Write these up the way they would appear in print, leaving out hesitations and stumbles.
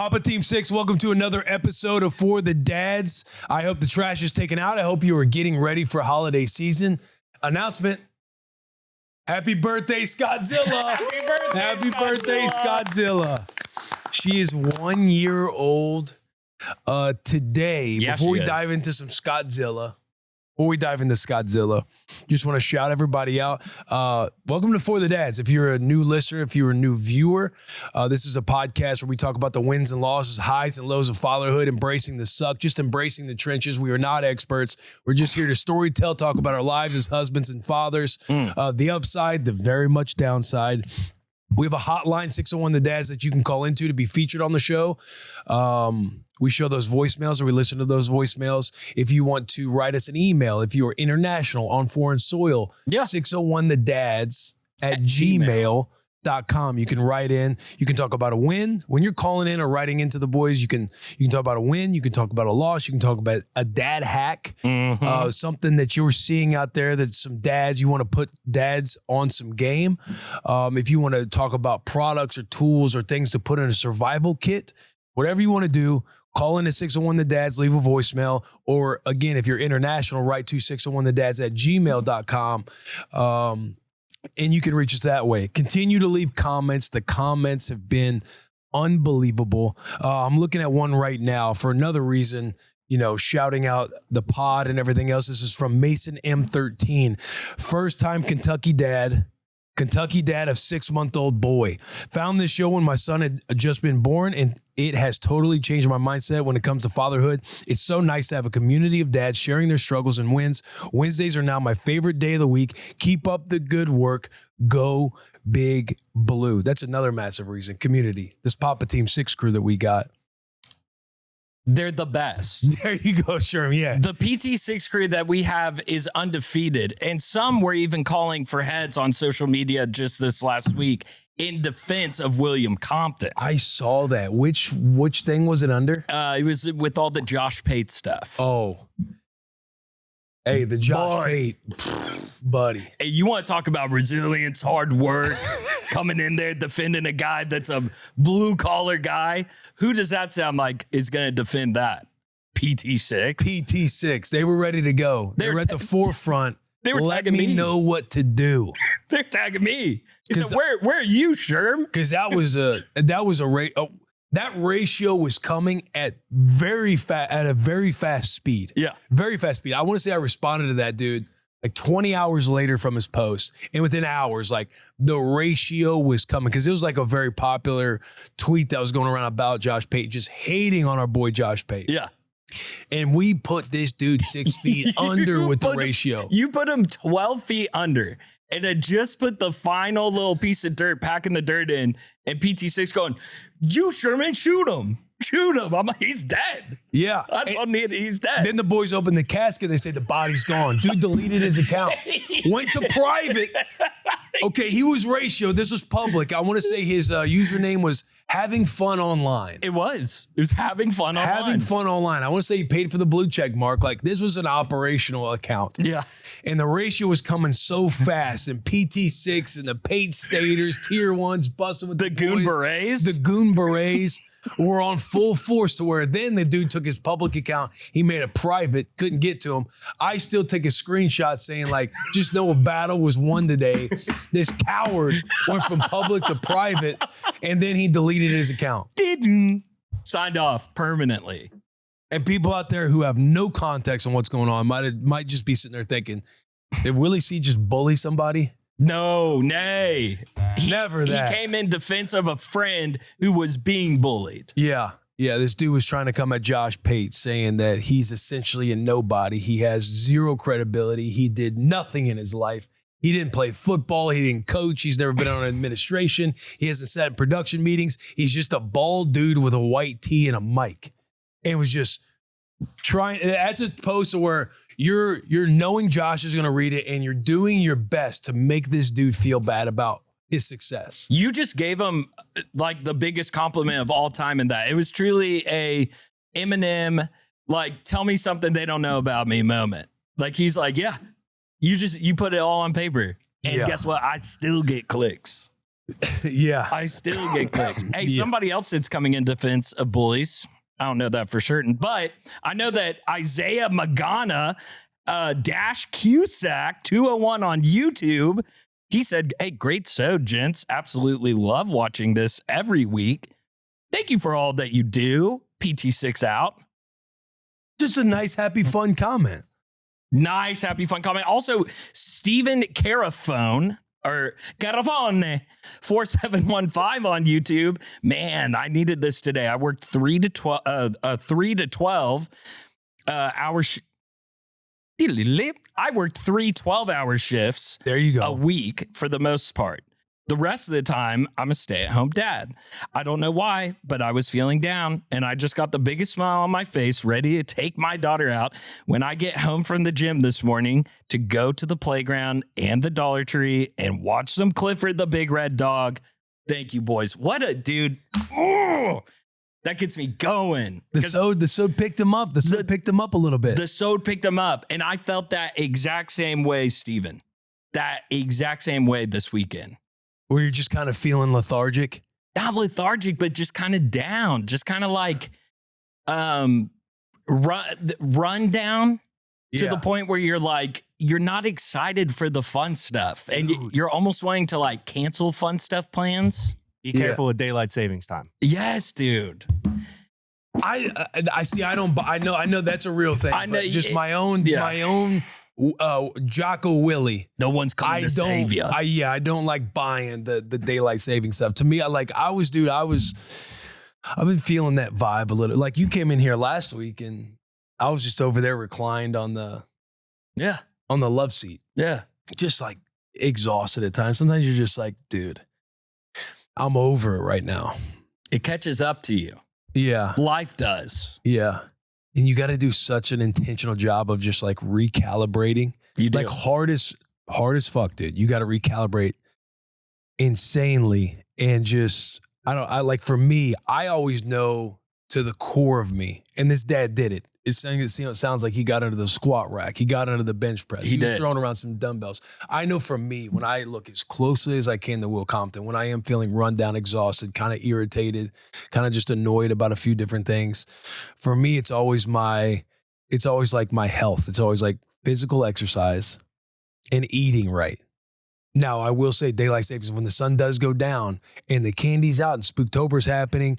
Papa Team 6, welcome to another episode of For the Dads. I hope the trash is taken out. I hope you are getting ready for holiday season. Announcement. Happy birthday, Scottzilla. Happy birthday, Scottzilla. She is 1 year old today. Yeah, Before we dive into some Scottzilla, just want to shout everybody out. Welcome to For the Dads. If you're a new listener, if you're a new viewer, this is a podcast where we talk about the wins and losses, highs and lows of fatherhood, embracing the suck, just embracing the trenches. We are not experts. We're just here to storytell, talk about our lives as husbands and fathers, the upside, the very much downside. We have a hotline, 601 The Dads, that you can call into to be featured on the show. We show those voicemails, or we listen to those voicemails. If you want to write us an email, if you are international on foreign soil, 601thedads@gmail.com. You can write in. You can talk about a win. When you're calling in or writing into the boys, you can talk about a win. You can talk about a loss. You can talk about a dad hack, something that you're seeing out there that some dads, you want to put dads on some game. If you want to talk about products or tools or things to put in a survival kit, whatever you want to do, call in at 601 The Dads, leave a voicemail. Or again, if you're international, write to 601thedads@gmail.com. And you can reach us that way. Continue to leave comments. The comments have been unbelievable. I'm looking at one right now for another reason, shouting out the pod and everything else. This is from Mason M13. First time Kentucky dad of 6-month-old boy. Found this show when my son had just been born, and it has totally changed my mindset when it comes to fatherhood. It's so nice to have a community of dads sharing their struggles and wins. Wednesdays are now my favorite day of the week. Keep up the good work. Go Big Blue. That's another massive reason. Community. This Papa Team 6 crew that we got. They're the best. There you go, Sherm. Yeah. The PT6 crew that we have is undefeated. And some were even calling for heads on social media just this last week in defense of William Compton. I saw that. Which thing was it under? It was with all the Josh Pate stuff. Oh. Hey, the Josh Pate, buddy. Hey, you want to talk about resilience, hard work, coming in there defending a guy that's a blue-collar guy? Who does that sound like is going to defend that? PT6? PT6. They were ready to go. They were at the forefront. They were Let tagging me. know what to do. They're tagging me. He said, where are you, Sherm? Because that ratio was coming at a very fast speed. Yeah. Very fast speed. I want to say I responded to that dude like 20 hours later from his post. And within hours, like the ratio was coming, because it was like a very popular tweet that was going around about Josh Pate, just hating on our boy Josh Pate. Yeah. And we put this dude 6 feet under with the ratio. You put him 12 feet under. And it just put the final little piece of dirt, packing the dirt in, and PT6 going, you, Sherman, shoot him. Shoot him. I'm like, he's dead. Yeah. He's dead. Then the boys open the casket. They say the body's gone. Dude deleted his account. Went to private. Okay, he was ratio. This was public. I want to say his username was Having Fun Online. It was Having Fun Online. Having Fun Online. I want to say he paid for the blue check mark. Like, this was an operational account. Yeah. And the ratio was coming so fast. And PT6 and the Pate Staters, tier ones, busting with the Goon boys. Berets. The Goon Berets. Were on full force, to where then the dude took his public account. He made it private, couldn't get to him. I still take a screenshot saying, like, just know a battle was won today. This coward went from public to private, and then he deleted his account. Signed off permanently. And people out there who have no context on what's going on might just be sitting there thinking, did Willie C just bully somebody? No, nay. Never that. He came in defense of a friend who was being bullied. Yeah. Yeah, this dude was trying to come at Josh Pate, saying that he's essentially a nobody. He has zero credibility. He did nothing in his life. He didn't play football. He didn't coach. He's never been on administration. He hasn't sat in production meetings. He's just a bald dude with a white tee and a mic. And was just trying. That's a post where you're knowing Josh is going to read it, and you're doing your best to make this dude feel bad about his success. You just gave him like the biggest compliment of all time in that. It was truly a Eminem, like, tell me something they don't know about me moment. Like, he's like, yeah, you put it all on paper. And guess what? I still get clicks. Yeah. I still get clicks. Hey, somebody else that's coming in defense of bullies. I don't know that for certain, but I know that Isaiah Magana Dash Cusack 201 on YouTube. He said, hey, great show, gents. Absolutely love watching this every week. Thank you for all that you do. PT6 out. Just a nice, happy, fun comment. Nice, happy, fun comment. Also, Stephen Carafone, or Carafone 4715 on YouTube. Man, I needed this today. I worked 3 to 12 hours. I worked 3 12-hour shifts. There you go. A week for the most part. The rest of the time, I'm a stay-at-home dad. I don't know why, but I was feeling down, and I just got the biggest smile on my face, ready to take my daughter out when I get home from the gym this morning to go to the playground and the Dollar Tree and watch some Clifford the Big Red Dog. Thank you, boys. What a dude. Oh, that gets me going. The sode picked him up. The sode picked him up a little bit. The sode picked him up, and I felt that exact same way, Steven. That exact same way this weekend. Where you're just kind of feeling lethargic? Not lethargic, but just kind of down. Just kind of like run down to the point where you're like, you're not excited for the fun stuff. And you're almost wanting to like cancel fun stuff plans. Be careful with daylight savings time. Yes, dude. I see. I know that's a real thing. I know, just my own Jocko Willie. No one's coming to save you. I don't like buying the daylight saving stuff. To me, I've been feeling that vibe a little. Like you came in here last week and I was just over there reclined on the love seat. Yeah. Just like exhausted at times. Sometimes you're just like, dude, I'm over it right now. It catches up to you. Yeah. Life does. Yeah. And you got to do such an intentional job of just like recalibrating. You do. Like hard as fuck, dude. You got to recalibrate insanely. And just, for me, I always know to the core of me, and this dad did it. It sounds like he got under the squat rack. He got under the bench press. He was throwing around some dumbbells. I know for me, when I look as closely as I can to Will Compton, when I am feeling run down, exhausted, kind of irritated, kind of just annoyed about a few different things, for me, it's always like my health. It's always like physical exercise and eating right. Now, I will say daylight savings, when the sun does go down and the candy's out and Spooktober's happening,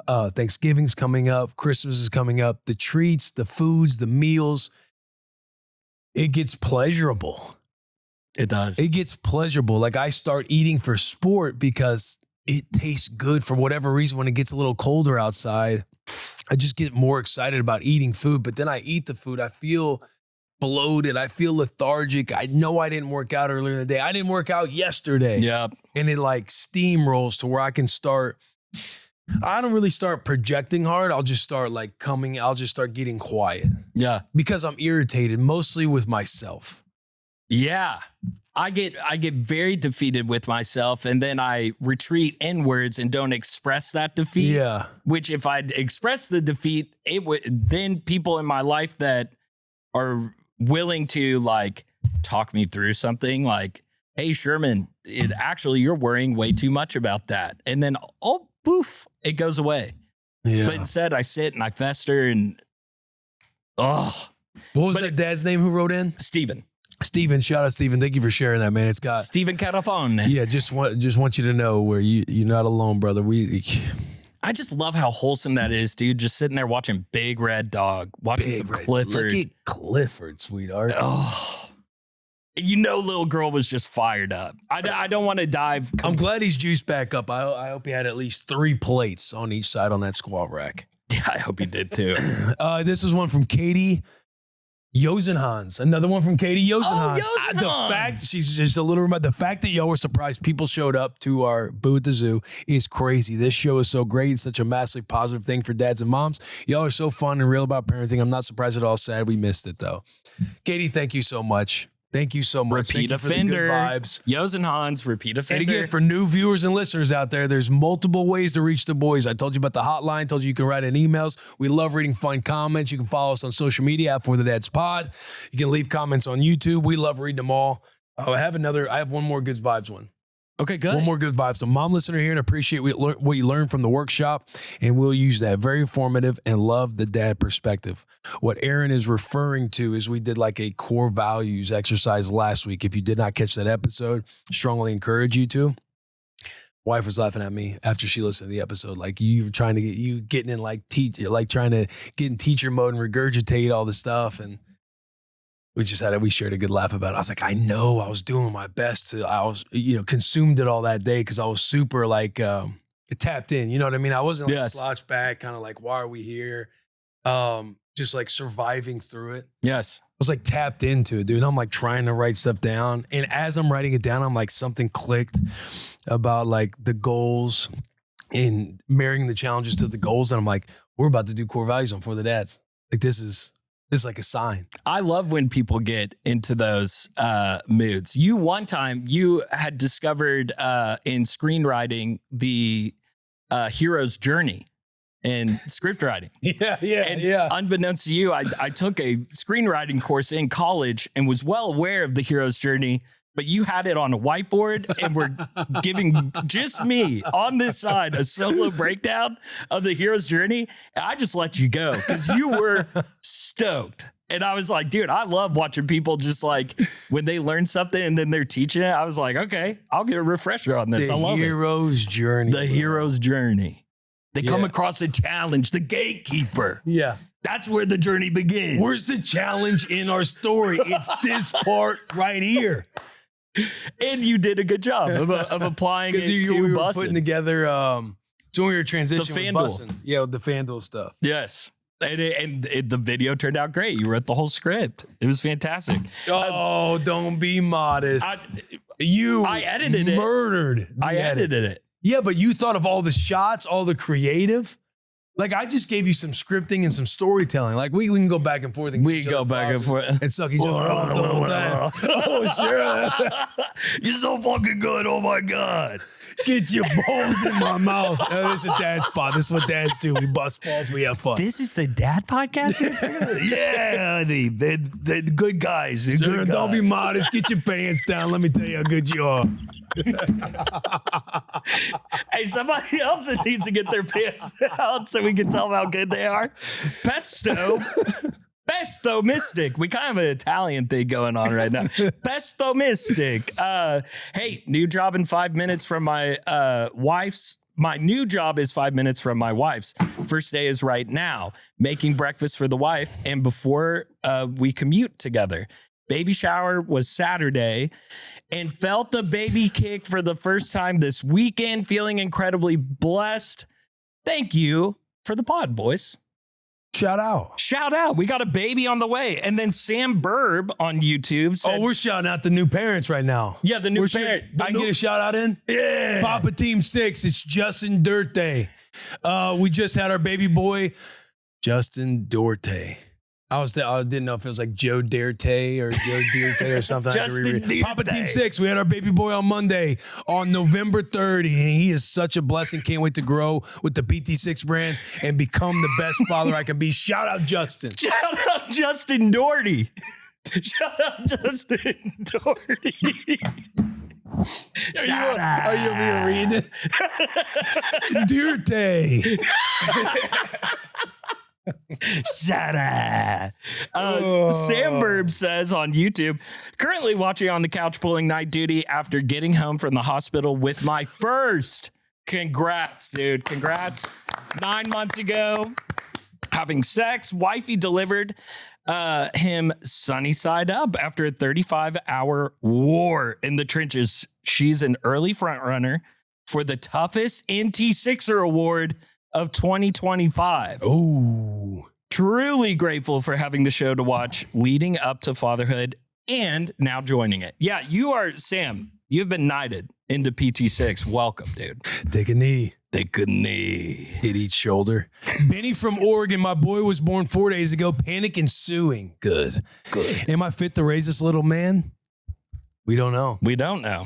Thanksgiving's coming up, Christmas is coming up, the treats, the foods, the meals, it gets pleasurable. It does. It gets pleasurable. Like I start eating for sport because it tastes good for whatever reason. When it gets a little colder outside, I just get more excited about eating food. But then I eat the food, I feel bloated, I feel lethargic. I know I didn't work out earlier in the day. I didn't work out yesterday. Yep. And it like steamrolls to where I can start. I don't really start projecting hard. I'll just start getting quiet. Yeah. Because I'm irritated, mostly with myself. Yeah. I get very defeated with myself, and then I retreat inwards and don't express that defeat. Yeah. Which if I'd express the defeat, it would then people in my life that are willing to like talk me through something like, hey, Sherman, you're worrying way too much about that. And then, poof, it goes away. Yeah. But instead I sit and I fester and what was that dad's name who wrote in? Steven, shout out Steven. Thank you for sharing that, man. It's got Steven Carafone. Yeah, just want you to know where you're not alone, brother. I just love how wholesome that is, dude. Just sitting there watching Big Red Dog, watching some Clifford. Look at Clifford, sweetheart. Oh. Little girl was just fired up. I don't want to dive. I'm glad he's juiced back up. I hope he had at least 3 plates on each side on that squat rack. Yeah, I hope he did too. This is one from Katie Yosenhans. Another one from Katie Yosenhans. The fact that y'all were surprised people showed up to our booth at the zoo is crazy. This show is so great. It's such a massively positive thing for dads and moms. Y'all are so fun and real about parenting. I'm not surprised at all. Sad we missed it though. Katie, thank you so much. Thank you so much. Repeat offender. Vibes. Yosenhans, repeat offender. And again, for new viewers and listeners out there, there's multiple ways to reach the boys. I told you about the hotline. Told you can write in emails. We love reading fun comments. You can follow us on social media at For the Dads Pod. You can leave comments on YouTube. We love reading them all. I have one more good vibes one. Okay, good. One more good vibe. So mom listener here and appreciate what you learned from the workshop, and we'll use that. Very informative and love the dad perspective. What Aaron is referring to is we did like a core values exercise last week. If you did not catch that episode, strongly encourage you to. Wife was laughing at me after she listened to the episode. Like you trying to getting in like trying to get in teacher mode and regurgitate all the stuff. And we shared a good laugh about it. I was like, I know I was doing my best I was, consumed it all that day because I was super like tapped in. You know what I mean? I wasn't like slouched back, kind of like, why are we here? Just like surviving through it. Yes. I was like tapped into it, dude. I'm like trying to write stuff down. And as I'm writing it down, I'm like, something clicked about like the goals and marrying the challenges to the goals. And I'm like, we're about to do core values on For the Dads. Like this is like a sign. I love when people get into those moods. One time you had discovered in screenwriting the hero's journey in script writing. Yeah. Unbeknownst to you, I took a screenwriting course in college and was well aware of the hero's journey, but you had it on a whiteboard and were giving just me on this side a solo breakdown of the hero's journey. And I just let you go because you were stoked. And I was like, dude, I love watching people just like when they learn something and then they're teaching it. I was like, okay, I'll get a refresher on this. I love it. The hero's journey. The hero's journey. They come across a challenge, the gatekeeper. Yeah. That's where the journey begins. Where's the challenge in our story? It's this part right here. And you did a good job of applying it to we were busing. putting together, so when we were transitioning The with FanDuel. busing. Yeah, with the FanDuel stuff. Yes. And the video turned out great. You wrote the whole script. It was fantastic. Oh, don't be modest. I edited it. Murdered. I edited it. Yeah, but you thought of all the shots, all the creative. Like I just gave you some scripting and some storytelling. Like we can go back and forth. And We go back and forth and suck each other off the whole time. Oh, sure. You're so fucking good. Oh my God. Get your balls in my mouth. This is a dad spot. This is what dads do. We bust balls. We have fun. This is the dad podcast? Yeah, honey. They're good guys. They're Sir, good don't be guys. modest. Get your pants down. Let me tell you how good you are. Hey, somebody else that needs to get their pants out so we can tell them how good they are. Pesto Mystic. We kind of have an Italian thing going on right now. Pesto Mystic. Hey, new job in 5 minutes from my wife's. My new job is 5 minutes from my wife's. First day is right now, making breakfast for the wife and before we commute together. Baby shower was Saturday and felt the baby kick for the first time this weekend, feeling incredibly blessed. Thank you for the pod, boys. Shout out. Shout out. We got a baby on the way. And then Sam Burb on YouTube said, We're shouting out the new parents right now. yeah, the new parent. I can get a shout out in? Yeah. Papa Team 6. It's Justin Durte. We just had our baby boy, Justin Dorte. I didn't know if it was like Joe Dirte or Joe Dirte or something. Justin Dirte. Papa Team 6. We had our baby boy on Monday on November 30. And he is such a blessing. Can't wait to grow with the PT6 brand and become the best father I can be. Shout out Justin. Shout out Justin Doherty. Shout out Justin Doherty. Are you over here reading it? Dirte. Shut up. Sam Burb says on YouTube, currently watching on the couch pulling night duty after getting home from the hospital with my first. Congrats, dude. Congrats. 9 months ago, having sex. Wifey delivered him sunny side up after a 35-hour war in the trenches. She's an early front runner for the toughest NT6er award of 2025. Oh, Truly grateful for having the show to watch leading up to fatherhood and now joining it. Yeah, you are, Sam, you've been knighted into PT6. Welcome, dude. take a knee. Take a knee. Hit each shoulder. Benny from Oregon. My boy was born 4 days ago. Panic ensuing. Good. Am I fit to raise this little man? We don't know. We don't know.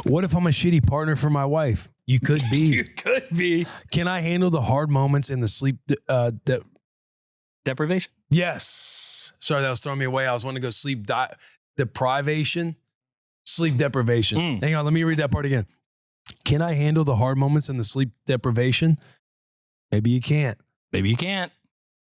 What if I'm a shitty partner for my wife? You could be. You could be. Can I handle the hard moments in the sleep? Deprivation? Yes. Sorry, that was throwing me away. I was wanting to go sleep deprivation. Sleep deprivation. Hang on, let me read that part again. can I handle the hard moments and the sleep deprivation? Maybe you can't. Maybe you can't.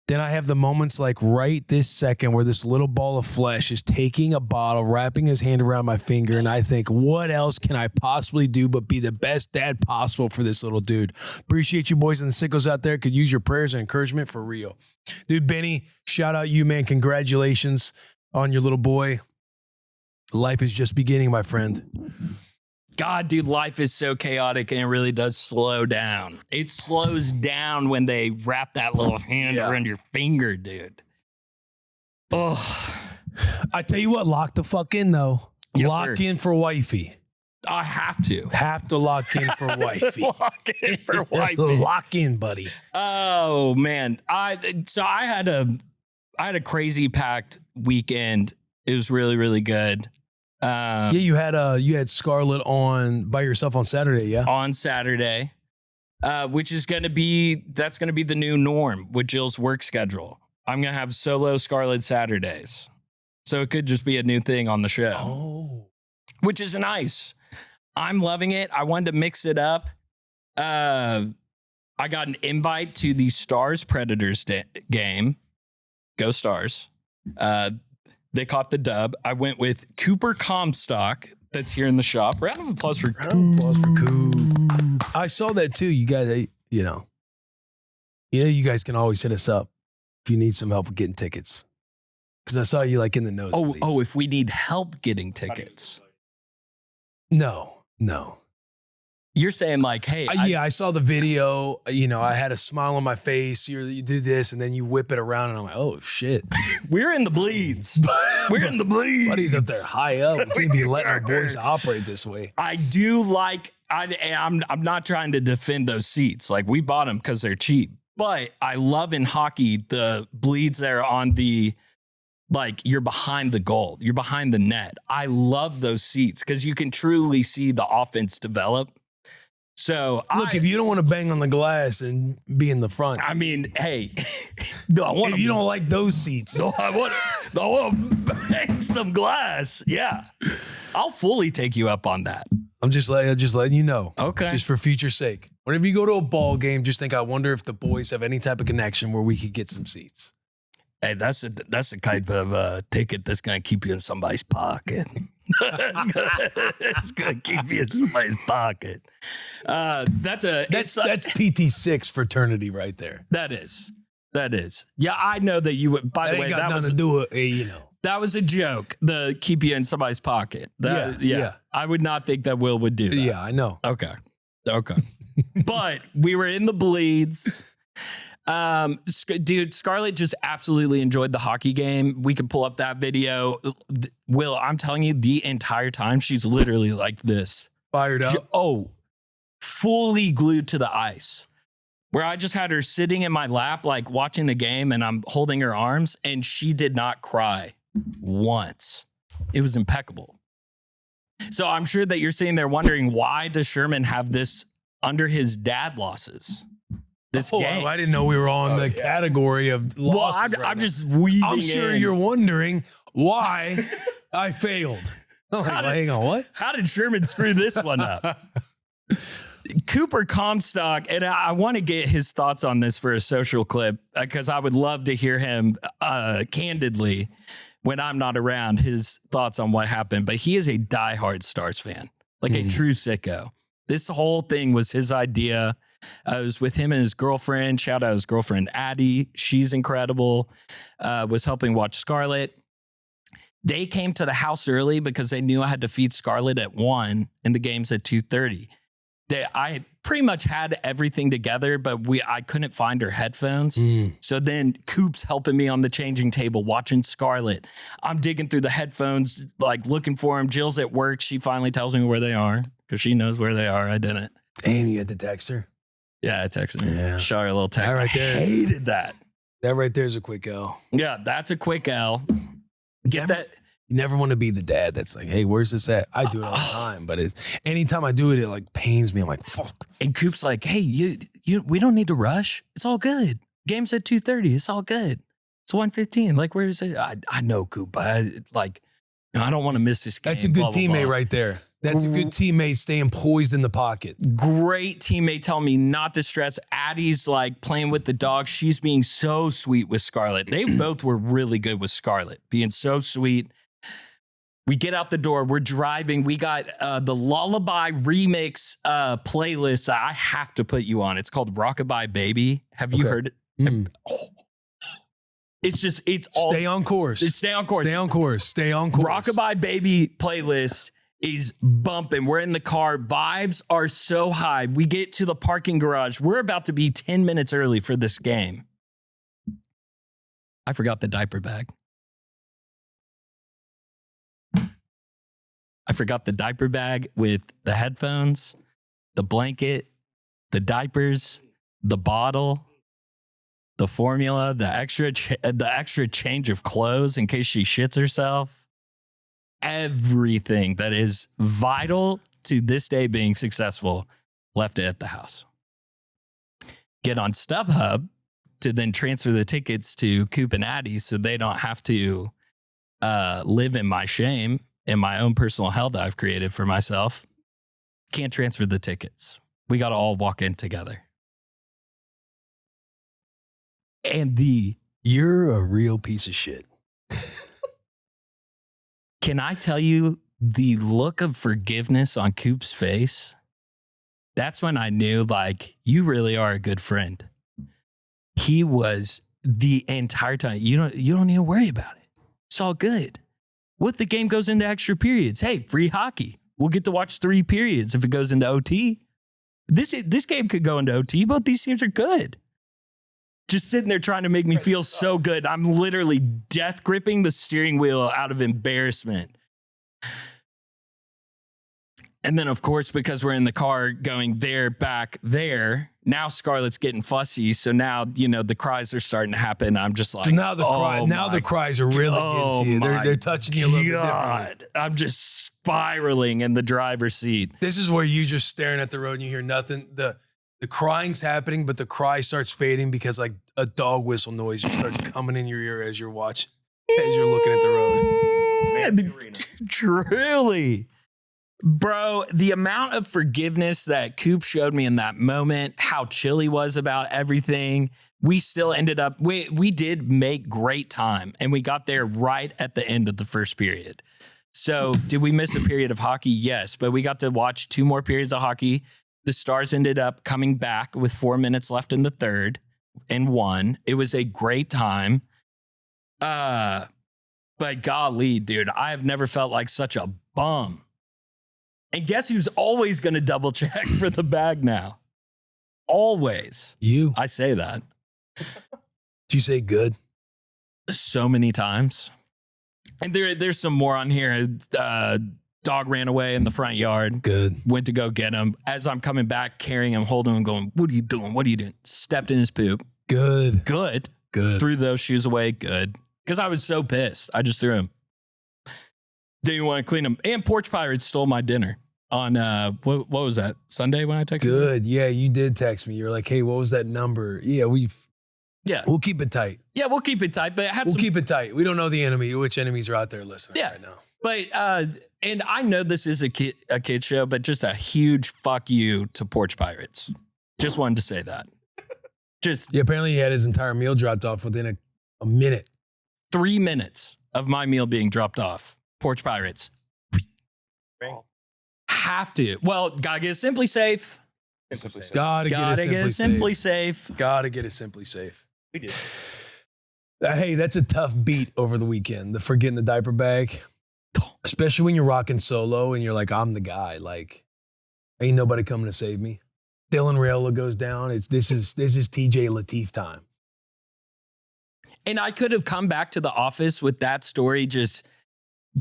Then I have the moments like right this second where this little ball of flesh is taking a bottle, wrapping his hand around my finger, and I think, what else can I possibly do but be the best dad possible for this little dude? Appreciate you boys and the sickos out there. Could use your prayers and encouragement for real. Dude, Benny, shout out you, man. Congratulations on your little boy. Life is just beginning, my friend. God, dude, life is so chaotic and it really does slow down. It slows down when they wrap that little hand around your finger, dude. Oh, I tell you what, lock the fuck in though. Yes, lock sir. in for wifey. I have to. Have to lock in for wifey. Lock in for wifey. Lock in, buddy. Oh man. I had a crazy packed weekend. It was really, really good. Yeah, you had Scarlett on by yourself on Saturday, yeah? On Saturday, which is going to be the new norm with Jill's work schedule. I'm going to have solo Scarlett Saturdays. So it could just be a new thing on the show. Oh. Which is nice. I'm loving it. I wanted to mix it up. I got an invite to the Stars Predators game. Go Stars. They caught the dub. I went with Cooper Comstock that's here in the shop. Round of applause for Coop. I saw that too. You guys, you you guys can always hit us up if you need some help with getting tickets. Because I saw you like in the nose. Oh, if we need help getting tickets. No. You're saying like, hey. I saw the video. I had a smile on my face. You do this and then you whip it around and I'm like, oh shit. We're in the bleeds. We're in the bleeds. Buddy's up there high up. We can't be letting our boys operate this way. I do like, I'm not trying to defend those seats. Like we bought them because they're cheap. But I love in hockey the bleeds there on the, like you're behind the goal. You're behind the net. I love those seats because you can truly see the offense develop. So look, if you don't want to bang on the glass and be in the front, I mean, hey, if you don't like those seats, I want to bang some glass. Yeah, I'll fully take you up on that. I'm just letting you know. Okay, just for future sake. Whenever you go to a ball game, just think, I wonder if the boys have any type of connection where we could get some seats. Hey, that's the type of ticket that's gonna keep you in somebody's pocket. It's gonna keep you in somebody's pocket. That's PT6 fraternity right there. That is. Yeah, I know that you would. By the way, that was nothing to do with that was a joke. The keep you in somebody's pocket. Yeah. I would not think that Will would do that. Yeah, I know. Okay. But we were in the bleeds. Dude, Scarlett just absolutely enjoyed the hockey game. We could pull up that video. Will, I'm telling you, the entire time she's literally like this. Fired up. Fully glued to the ice. Where I just had her sitting in my lap, like watching the game, and I'm holding her arms, and she did not cry once. It was impeccable. So I'm sure that you're sitting there wondering, why does Sherman have this under his dad losses? Game. I didn't know we were on the category of losses. Well, I'm just weaving I'm sure you're wondering why I failed. Hang on, what? How did Sherman screw this one up? Cooper Comstock, and I want to get his thoughts on this for a social clip because I would love to hear him candidly when I'm not around, his thoughts on what happened. But he is a diehard Stars fan, like a true sicko. This whole thing was his idea. I was with him and his girlfriend. Shout out his girlfriend, Addie. She's incredible. Was helping watch Scarlett. They came to the house early because they knew I had to feed Scarlett at 1 and the game's at 2:30. I pretty much had everything together, but I couldn't find her headphones. So then Coop's helping me on the changing table, watching Scarlett. I'm digging through the headphones, like looking for them. Jill's at work. She finally tells me where they are because she knows where they are. I didn't. Damn, you had to text her? Yeah, I texted her. Yeah. Shot her a little text. That right there. I hated that. That right there is a quick L. Yeah, that's a quick L. That. You never want to be the dad that's like, hey, where's this at? I do it all the time, but anytime I do it, it like pains me. I'm like, fuck. And Coop's like, hey, we don't need to rush. It's all good. Game's at 2:30. It's all good. It's 1:15. Like, where is it? I know, Coop. But I don't want to miss this game. That's a good teammate right there. That's a good teammate staying poised in the pocket. Great teammate telling me not to stress. Addie's like playing with the dog. She's being so sweet with Scarlett. They both were really good with Scarlett, being so sweet. We get out the door. We're driving. We got the Lullaby remix playlist that I have to put you on. It's called Rockabye Baby. Have you heard it? It's all. Stay on course. Stay on course. Stay on course. Stay on course. Rockabye Baby playlist is bumping. We're in the car. Vibes are so high. We get to the parking garage. We're about to be 10 minutes early for this game. I forgot the diaper bag. I forgot the diaper bag with the headphones, the blanket, the diapers, the bottle, the formula, the extra change of clothes in case she shits herself. Everything that is vital to this day being successful, left it at the house. Get on StubHub to then transfer the tickets to Coop and Addie so they don't have to live in my shame and my own personal hell that I've created for myself. Can't transfer the tickets. We got to all walk in together. And you're a real piece of shit. Can I tell you the look of forgiveness on Coop's face? That's when I knew, like, you really are a good friend. He was the entire time. You don't need to worry about it. It's all good. What if the game goes into extra periods? Hey, free hockey. We'll get to watch 3 periods if it goes into OT. This game could go into OT. Both these teams are good. Just sitting there trying to make me feel so good. I'm literally death gripping the steering wheel out of embarrassment. And then, of course, because we're in the car going there, back there, now Scarlett's getting fussy. So now, the cries are starting to happen. I'm just like, so now the cries are really getting to you. They're touching you a little bit differently. I'm just spiraling in the driver's seat. This is where you just staring at the road and you hear nothing. The crying's happening, but the cry starts fading because like a dog whistle noise just starts coming in your ear as you're watching, as you're looking at the road. Truly. Bro, the amount of forgiveness that Coop showed me in that moment, how chill he was about everything. We still ended up, we did make great time, and we got there right at the end of the first period. So did we miss a period of hockey? Yes, but we got to watch 2 more periods of hockey. The Stars ended up coming back with 4 minutes left in the third and won. It was a great time. But golly, dude, I have never felt like such a bum. And guess who's always going to double check for the bag now? Always. You. I say that. Did you say good? So many times. And there's some more on here. Dog ran away in the front yard. Good. Went to go get him. As I'm coming back, carrying him, holding him, going, what are you doing? What are you doing? Stepped in his poop. Good. Good. Good. Threw those shoes away. Good. Because I was so pissed. I just threw him. Didn't want to clean them. And Porch Pirates stole my dinner on, what was that? Sunday when I texted you? Good. Yeah, you did text me. You're like, hey, what was that number? Yeah, we'll keep it tight. Yeah, we'll keep it tight. But keep it tight. We don't know which enemies are out there listening right now. But, and I know this is a kid show, but just a huge fuck you to Porch Pirates. Just wanted to say that. Yeah, apparently he had his entire meal dropped off within a minute. 3 minutes of my meal being dropped off. Porch Pirates. Have to. Well, gotta get Simply Safe. Gotta get it Simply Safe. Gotta get it Simply Safe. We did. Hey, that's a tough beat over the weekend. The forgetting the diaper bag. Especially when you're rocking solo and you're like, I'm the guy. Like, ain't nobody coming to save me. Dylan Raiola goes down. This is TJ Lateef time. And I could have come back to the office with that story just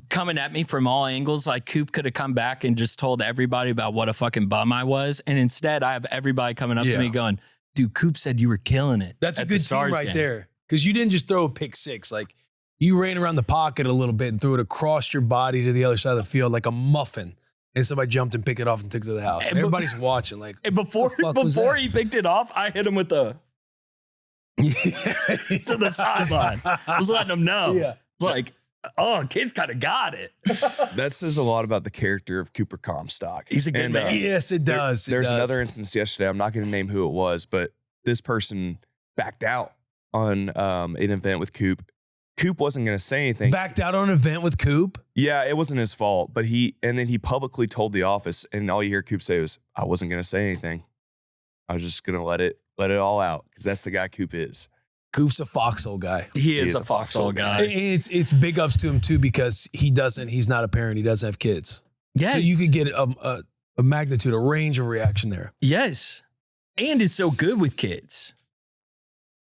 coming at me from all angles. Like Coop could have come back and just told everybody about what a fucking bum I was. And instead, I have everybody coming up to me going, dude, Coop said you were killing it. That's a good team right there. Because you didn't just throw a pick six. Like, you ran around the pocket a little bit and threw it across your body to the other side of the field like a muffin. And somebody jumped and picked it off and took it to the house. And everybody's watching like, and before he picked it off, I hit him with to the sideline. I was letting him know. Yeah. It's like, Oh, kid's kind of got it. That says a lot about the character of Cooper Comstock. He's a good man. Yes, it does. There's another instance yesterday. I'm not going to name who it was, but this person backed out on an event with Coop. Coop wasn't going to say anything. Backed out on an event with Coop? Yeah, it wasn't his fault, but then he publicly told the office, and all you hear Coop say was, I wasn't going to say anything. I was just going to let it all out, because that's the guy Coop is. Coop's a foxhole guy. He is a foxhole guy. It's big ups to him too, because he's not a parent. He doesn't have kids. Yes. So you could get a magnitude, a range of reaction there. Yes. And is so good with kids.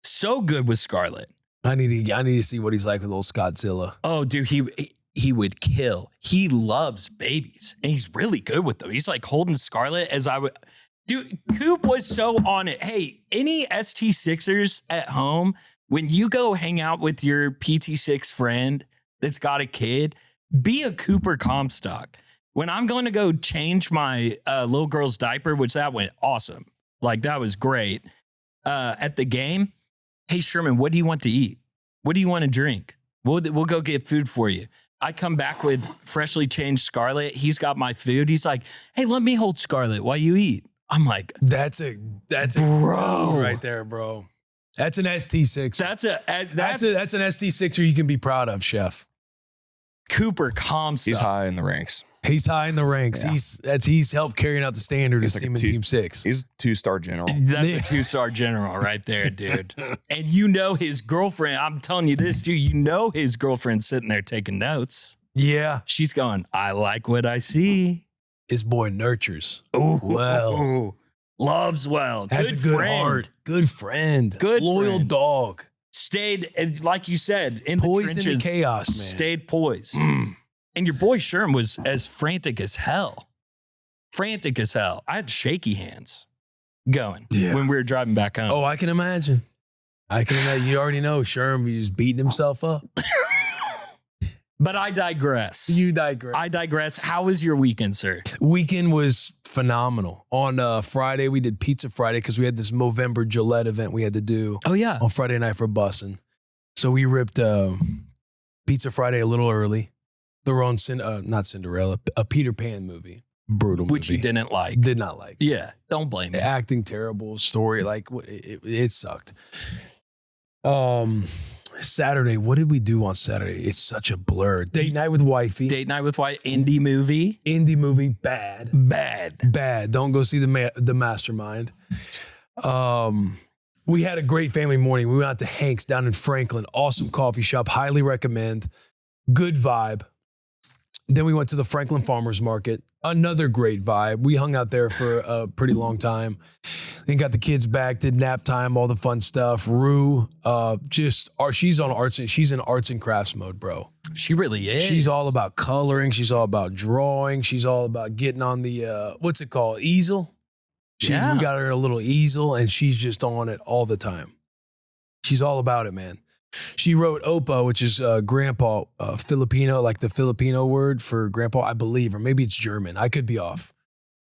So good with Scarlett. I need to see what he's like with little Scottzilla. Oh, dude, he would kill. He loves babies, and he's really good with them. He's like holding Scarlett as I would. Dude, Coop was so on it. Hey, any ST6ers at home, when you go hang out with your PT6 friend that's got a kid, be a Cooper Comstock. When I'm going to go change my little girl's diaper, which that went awesome. Like, that was great. At the game, hey, Sherman, what do you want to eat? What do you want to drink? We'll go get food for you. I come back with freshly changed Scarlett. He's got my food. He's like, hey, let me hold Scarlett while you eat. I'm like, that's a bro right there, bro. That's an ST6. That's an ST6er you can be proud of, Chef. Cooper Comstock. He's high in the ranks. He's high in the ranks. Yeah. He's helped carrying out the standard of Seaman Team 6. He's a 2-star general. That's a 2-star general right there, dude. And you know his girlfriend, I'm telling you this, dude, you know his girlfriend's sitting there taking notes. Yeah. She's going, I like what I see. His boy nurtures. Oh, well. Loves well. Has a good friend. heart. Good friend. Good loyal friend. dog. Stayed, like you said, in poised the trenches. in the chaos, man. Stayed poised. And your boy Sherm was as frantic as hell. Frantic as hell. I had shaky hands going when we were driving back home. Oh, I can imagine. You already know Sherm, he was beating himself up. But I digress. You digress. I digress. How was your weekend, sir? Weekend was phenomenal. On Friday, we did Pizza Friday because we had this Movember Gillette event we had to do. Oh, yeah. On Friday night for bussing. So we ripped Pizza Friday a little early. Their own, not Cinderella, a Peter Pan movie. Brutal movie. Which you didn't like. Did not like. Yeah, don't blame me. Acting terrible, story, like it sucked. Saturday, what did we do on Saturday? It's such a blur. Date night with wifey. Date night with wifey. Indie movie. Bad. Don't go see the Mastermind. We had a great family morning. We went out to Hank's down in Franklin. Awesome coffee shop. Highly recommend. Good vibe. Then we went to the Franklin Farmers Market. Another great vibe. We hung out there for a pretty long time. Then got the kids back, did nap time, all the fun stuff. Rue, she's on arts. She's in arts and crafts mode, bro. She really is. She's all about coloring. She's all about drawing. She's all about getting on the, what's it called? Easel? We got her a little easel and she's just on it all the time. She's all about it, man. She wrote Opa, which is grandpa, Filipino, like the Filipino word for grandpa, I believe, or maybe it's German. I could be off.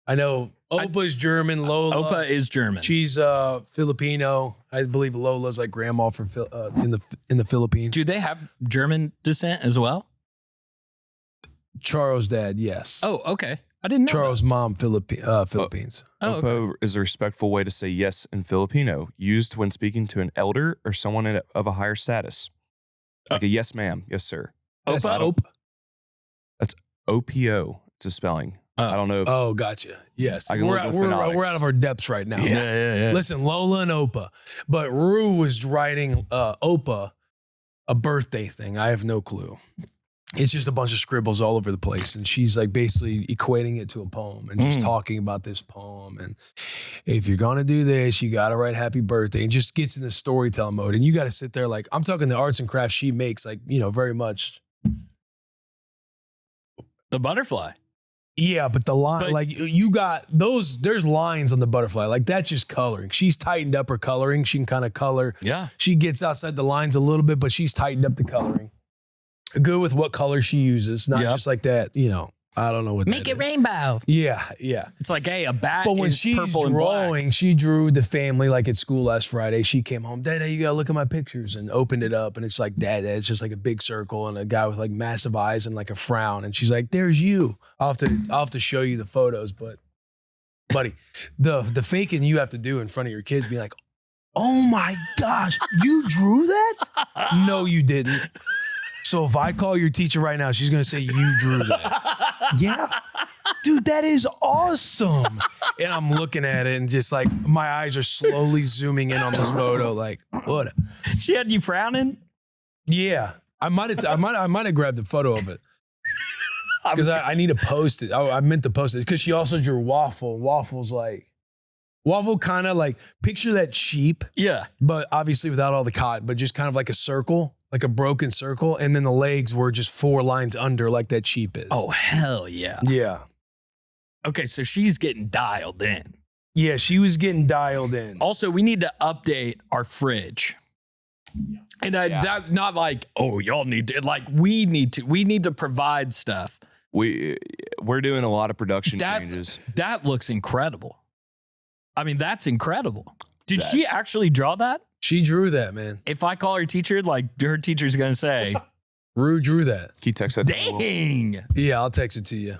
I know Opa is German. Lola. Opa is German. She's Filipino. I believe Lola's like grandma for in the Philippines. Do they have German descent as well? Charo's dad, yes. Oh, okay. I didn't know. Charo's mom, Philippines. Oh, Opo okay. is a respectful way to say yes in Filipino, used when speaking to an elder or someone of a higher status. Like a yes, ma'am. Yes, sir. That's Opa? That's OPO. It's a spelling. I don't know. Oh, gotcha. Yes. We're We're out of our depths right now. Yeah. Listen, Lola and Opa. But Rue was writing Opa a birthday thing. I have no clue. It's just a bunch of scribbles all over the place. And she's like basically equating it to a poem and just talking about this poem. And if you're going to do this, you got to write happy birthday, and just gets in the storytelling mode. And you got to sit there like, I'm talking the arts and crafts she makes, like, very much. The butterfly. Yeah, but the line, like you got those, there's lines on the butterfly. Like that's just coloring. She's tightened up her coloring. She can kind of color. Yeah. She gets outside the lines a little bit, but she's tightened up the coloring. Good with what color she uses, not just like that, I don't know what Make that it is. rainbow. Yeah. It's like, hey, a bat But when is she's purple and black. drawing, she drew the family like at school last Friday. She came home, Dad, you gotta look at my pictures, and opened it up, and it's like, Dad, it's just like a big circle and a guy with like massive eyes and like a frown, and she's like, there's you. I'll have to show you the photos, but buddy, the faking you have to do in front of your kids, be like, oh my gosh, you drew that? No, you didn't. So if I call your teacher right now, she's gonna say you drew that. Yeah. Dude, that is awesome. And I'm looking at it and just like my eyes are slowly zooming in on this photo. Like, what? She had you frowning? Yeah. I might have grabbed a photo of it. Because I need to post it. I meant to post it because she also drew waffle. Waffle kind of like, picture that sheep. Yeah. But obviously without all the cotton, but just kind of like a circle, like a broken circle. And then the legs were just 4 lines under like that sheep is. Oh, hell yeah. Yeah. Okay, so she's getting dialed in. Yeah, she was getting dialed in. Also, we need to update our fridge. And that not like, oh, y'all need to, like, we need to provide stuff. We're doing a lot of production changes. That looks incredible. I mean, that's incredible. Did she actually draw that? She drew that, man. If I call her teacher, like, her teacher's going to say, Rue drew that. Can you text that? dang. Yeah, I'll text it to you.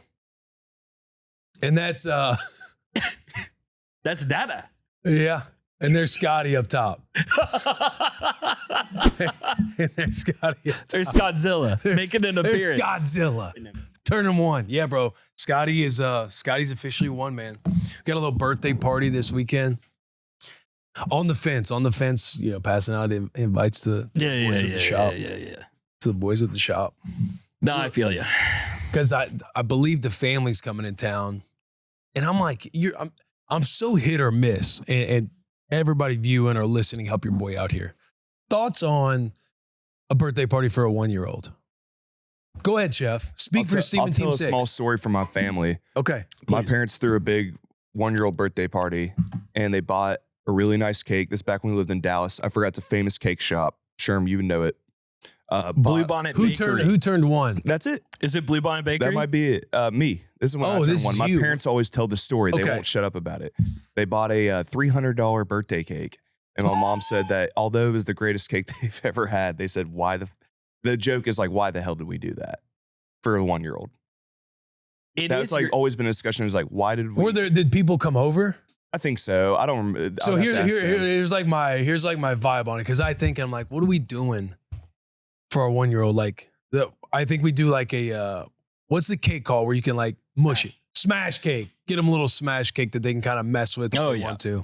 And that's That's data. yeah. And there's Scotty up top. And there's Scotty. There's Scottzilla making an appearance. There's Scottzilla. Turning 1. Yeah, bro. Scotty's officially 1, man. Got a little birthday party this weekend. On the fence, you know, passing out invites to the boys at the shop. Yeah. To the boys at the shop. No, I feel you. Because I believe the family's coming in town. And I'm like, I'm so hit or miss. And everybody viewing or listening, help your boy out here. Thoughts on a birthday party for a 1-year-old? Go ahead, Chef. Speak for Steam I'll and tell Team a 6. small story from my family. Okay. My please. parents threw a big 1-year-old birthday party, and they bought a really nice cake. This back when we lived in Dallas. I forgot, it's a famous cake shop. Sherm, you would know it. Blue Bonnet Bakery. Who turned 1? That's it. Is it Blue Bonnet Bakery? That might be it. Me. This is when I this turned is 1. My you. parents always tell the story. They Okay. won't shut up about it. They bought a $300 birthday cake. And my mom said that although it was the greatest cake they've ever had, they said, the joke is like, why the hell did we do that for a 1-year-old? That's like always been a discussion. It was like, why did we? Did people come over? I think so. I don't remember. So here's like my vibe on it. Cause I'm like, what are we doing for our 1-year-old? Like I think we do like a, what's the cake called where you can like mush it? Smash cake. Get them a little smash cake that they can kind of mess with if they want to.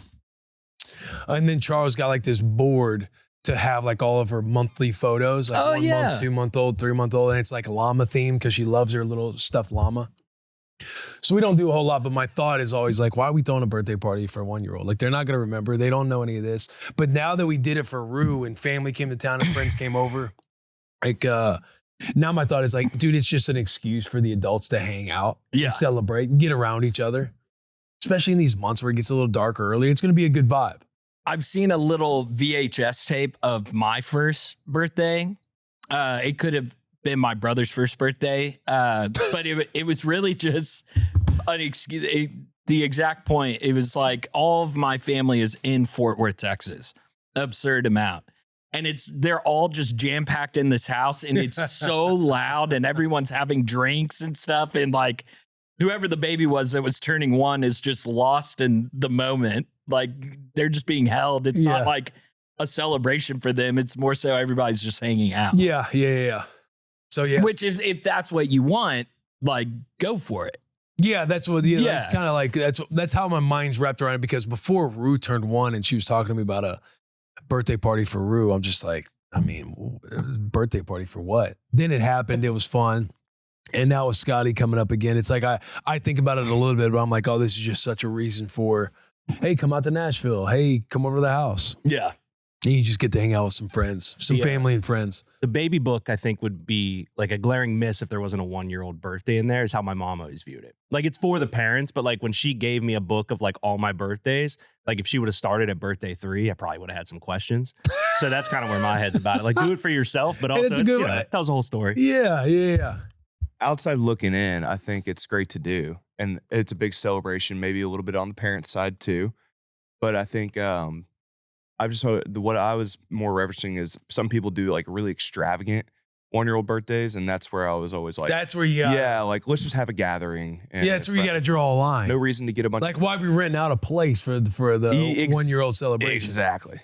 And then Charles got like this board to have like all of her monthly photos, like 1 month, 2-month-old, 3-month-old. And it's like llama themed because she loves her little stuffed llama. So we don't do a whole lot, but my thought is always like, why are we throwing a birthday party for a 1-year-old? Like, they're not going to remember. They don't know any of this. But now that we did it for Rue and family came to town and friends came over, like, now my thought is like, dude, it's just an excuse for the adults to hang out and celebrate and get around each other. Especially in these months where it gets a little darker early. It's going to be a good vibe. I've seen a little VHS tape of my first birthday. It could have been my brother's first birthday, but it was really just an excuse. The exact point. It was like all of my family is in Fort Worth, Texas. Absurd amount. And they're all just jam packed in this house, and it's so loud, and everyone's having drinks and stuff. And like whoever the baby was that was turning 1 is just lost in the moment. Like they're just being held. It's not like a celebration for them. It's more so everybody's just hanging out. Yeah. So yeah, which is, if that's what you want, like go for it. Yeah, that's what. Yeah, that's kind of like that's how my mind's wrapped around it. Because before Rue turned 1 and she was talking to me about a birthday party for Rue, I'm just like, I mean, birthday party for what? Then it happened. It was fun. And now with Scotty coming up again, it's like I think about it a little bit, but I'm like, oh, this is just such a reason for, hey, come out to Nashville. Hey, come over to the house. Yeah. And you just get to hang out with some friends, some family and friends. The baby book, I think, would be like a glaring miss if there wasn't a 1-year-old birthday in there, is how my mom always viewed it. Like, it's for the parents, but like when she gave me a book of like all my birthdays, like if she would have started at birthday 3, I probably would have had some questions. So that's kind of where my head's about it. Like, do it for yourself, but also it's a good, tells a whole story. Yeah. outside looking in, I think it's great to do. And it's a big celebration, maybe a little bit on the parent side too. But I think what I was more referencing is some people do like really extravagant 1-year-old birthdays. And that's where I was always like, that's where you got, yeah, like let's just have a gathering. And yeah, that's where you got to draw a line. no reason to get a bunch like why we renting out a place for the 1-year-old celebration. Exactly.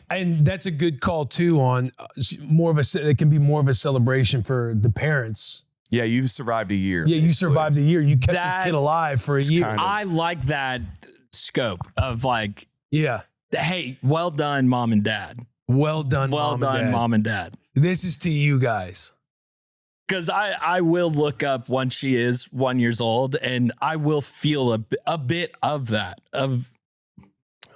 And that's a good call too on it can be more of a celebration for the parents. Yeah, you've survived a year. Yeah, you survived a year. You kept this kid alive for a year. kind of- I like that scope of like, Yeah. hey, well done, mom and dad. Well done, Well mom done, and dad. mom and dad. This is to you guys. Because I will look up once she is 1 year old, and I will feel a bit of that.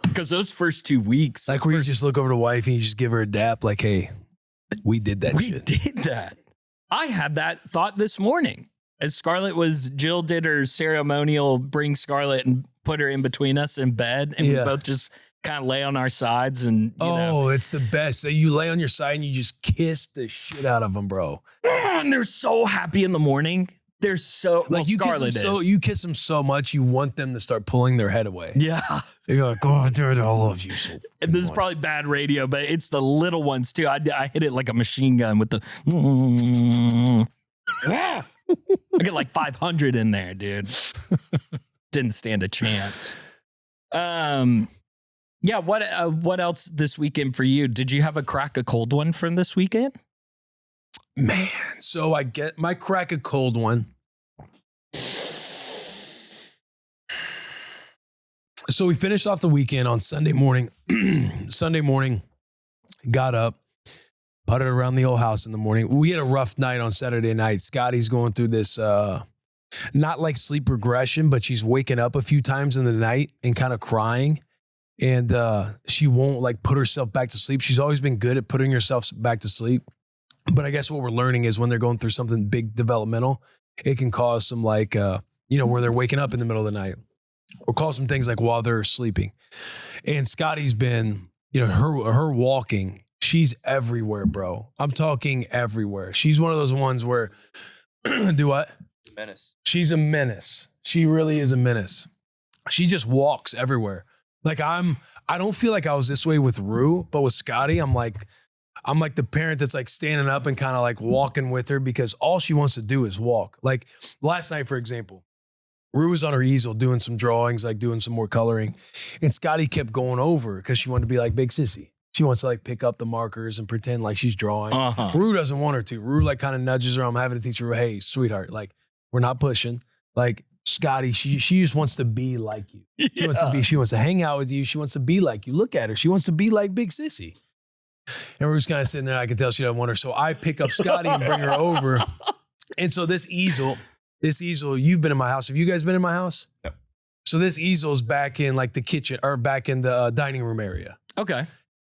Because those first 2 weeks. Like where you just look over to wife and you just give her a dap like, hey, we did that shit. We did that. I had that thought this morning. As Jill did her ceremonial, bring Scarlett and put her in between us in bed. And we both just kind of lay on our sides. And, you know. It's the best. So you lay on your side and you just kiss the shit out of them, bro. And they're so happy in the morning. They're so, like you Scarlett kiss them is. you kiss them so much, you want them to start pulling their head away. Yeah. You're like, oh, dude, I love you so And this is much. probably bad radio, but it's the little ones too. I hit it like a machine gun with the. I get like 500 in there, dude. Didn't stand a chance. Yeah. What else this weekend for you? Did you have a crack a cold one from this weekend? Man, so I get my crack a cold one. So we finished off the weekend on Sunday morning. Sunday morning, got up, putted around the old house in the morning. We had a rough night on Saturday night. Scotty's going through this, not like sleep regression, but she's waking up a few times in the night and kind of crying. And she won't like put herself back to sleep. She's always been good at putting herself back to sleep. But I guess what we're learning is when they're going through something big developmental, it can cause some like, where they're waking up in the middle of the night or cause some things like while they're sleeping. And Scotty's been, her walking, she's everywhere, bro. I'm talking everywhere. She's one of those ones where, do what? Menace. She's a menace. She really is a menace. She just walks everywhere. Like I don't feel like I was this way with Rue, but with Scotty, I'm like the parent that's like standing up and kind of like walking with her because all she wants to do is walk. Like last night, for example, Rue was on her easel doing some drawings, like doing some more coloring. And Scotty kept going over because she wanted to be like big sissy. She wants to like pick up the markers and pretend like she's drawing. Rue doesn't want her to. Rue like kind of nudges her. I'm having to teach her, hey, sweetheart, like we're not pushing. Like Scotty, she just wants to be like you. She wants to hang out with you. She wants to be like you. Look at her. She wants to be like big sissy. And we're just kind of sitting there. I can tell she doesn't want her. So I pick up Scotty and bring her over. And so this easel, you've been in my house. Have you guys been in my house? No. So this easel's back in like the kitchen or back in the dining room area. Okay.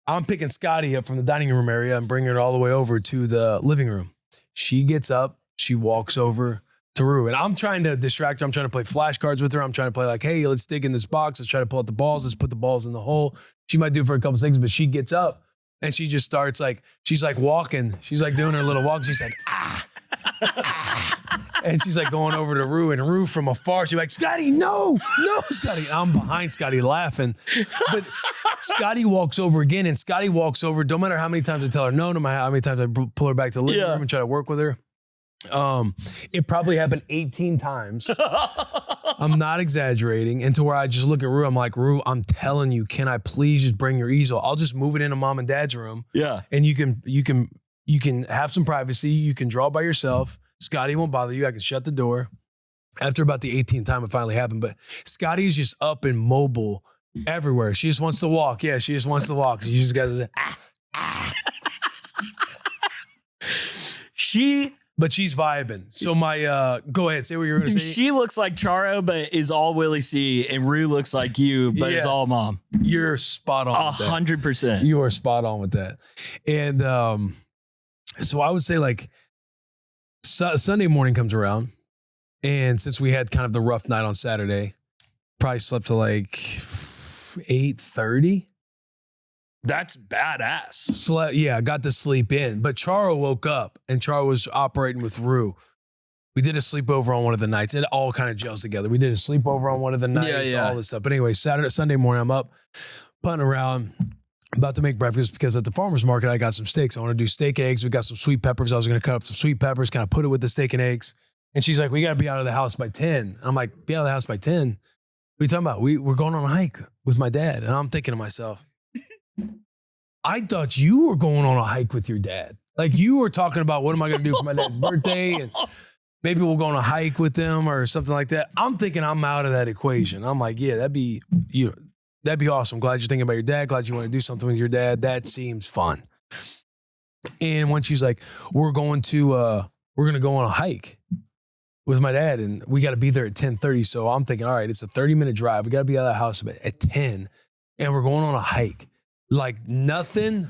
I'm picking Scotty up from the dining room area and bringing her all the way over to the living room. She gets up. She walks over to Rue. And I'm trying to distract her. I'm trying to play flashcards with her. I'm trying to play like, hey, let's dig in this box. Let's try to pull out the balls. Let's put the balls in the hole. She might do it for a couple seconds, but she gets up. And she just starts like, she's like walking. She's like doing her little walk. She's like, ah. And she's like going over to Rue. And Rue from afar, she's like, Scotty, no, Scotty. I'm behind Scotty laughing. But Scotty walks over again. And Scotty walks over, don't matter how many times I tell her no matter how many times I pull her back to the living room and try to work with her. It probably happened 18 times. I'm not exaggerating. And to where I just look at Rue, I'm like, Rue, I'm telling you, can I please just bring your easel? I'll just move it into mom and dad's room. Yeah. And you can have some privacy. You can draw by yourself. Scotty won't bother you. I can shut the door. After about the 18th time, it finally happened. But Scotty is just up and mobile everywhere. She just wants to walk. Yeah, she just wants to walk. She just got to But she's vibing. So go ahead, say what you're going to say. She looks like Charo, but is all Willie C. And Rue looks like you, but is all mom. You're spot on. 100%. You are spot on with that. And so I would say like Sunday morning comes around. And since we had kind of the rough night on Saturday, probably slept to like 8:30. That's badass. Got to sleep in. But Charo woke up and Charo was operating with Rue. We did a sleepover on one of the nights. It all kind of gels together. We did a sleepover on one of the nights, all this stuff. But anyway, Sunday morning, I'm up, putting around, about to make breakfast because at the farmer's market, I got some steaks. I want to do steak and eggs. We got some sweet peppers. I was going to cut up some sweet peppers, kind of put it with the steak and eggs. And she's like, we got to be out of the house by 10. And I'm like, be out of the house by 10? What are you talking about? We're going on a hike with my dad. And I'm thinking to myself, I thought you were going on a hike with your dad. Like you were talking about what am I going to do for my dad's birthday? And maybe we'll go on a hike with them or something like that. I'm thinking I'm out of that equation. I'm like, yeah, that'd be awesome. Glad you're thinking about your dad. Glad you want to do something with your dad. That seems fun. And when she's like, we're going to go on a hike with my dad and we got to be there at 10:30. So I'm thinking, all right, it's a 30-minute drive. We got to be out of the house at 10 and we're going on a hike. Like nothing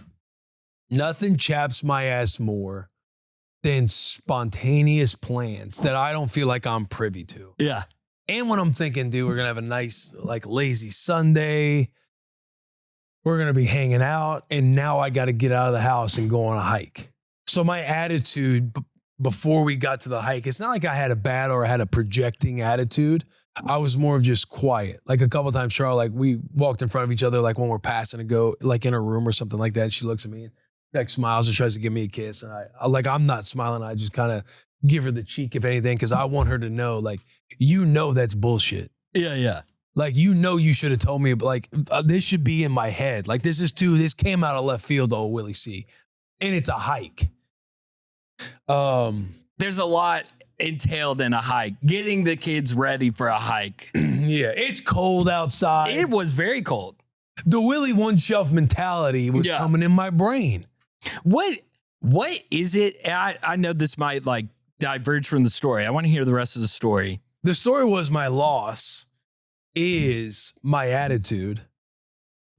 chaps my ass more than spontaneous plans that I don't feel like I'm privy to. Yeah. And when I'm thinking, dude, we're going to have a nice, like, lazy Sunday. We're going to be hanging out. And now I got to get out of the house and go on a hike. So my attitude before we got to the hike, it's not like I had a bad or I had a projecting attitude. I was more of just quiet. Like a couple of times, Charles, like we walked in front of each other, like when we're passing to go, like in a room or something like that. She looks at me and like smiles and tries to give me a kiss. And I'm not smiling. I just kind of give her the cheek, if anything, because I want her to know, like, that's bullshit. Yeah, yeah. Like, you should have told me, like, this should be in my head. Like, this came out of left field, old Willie C. And it's a hike. There's a lot entailed in a hike. Getting the kids ready for a hike. Yeah, it's cold outside. It was very cold. The Willie one shelf mentality was coming in my brain. What is it? I know this might like diverge from the story. I want to hear the rest of the story. The story was my loss is my attitude.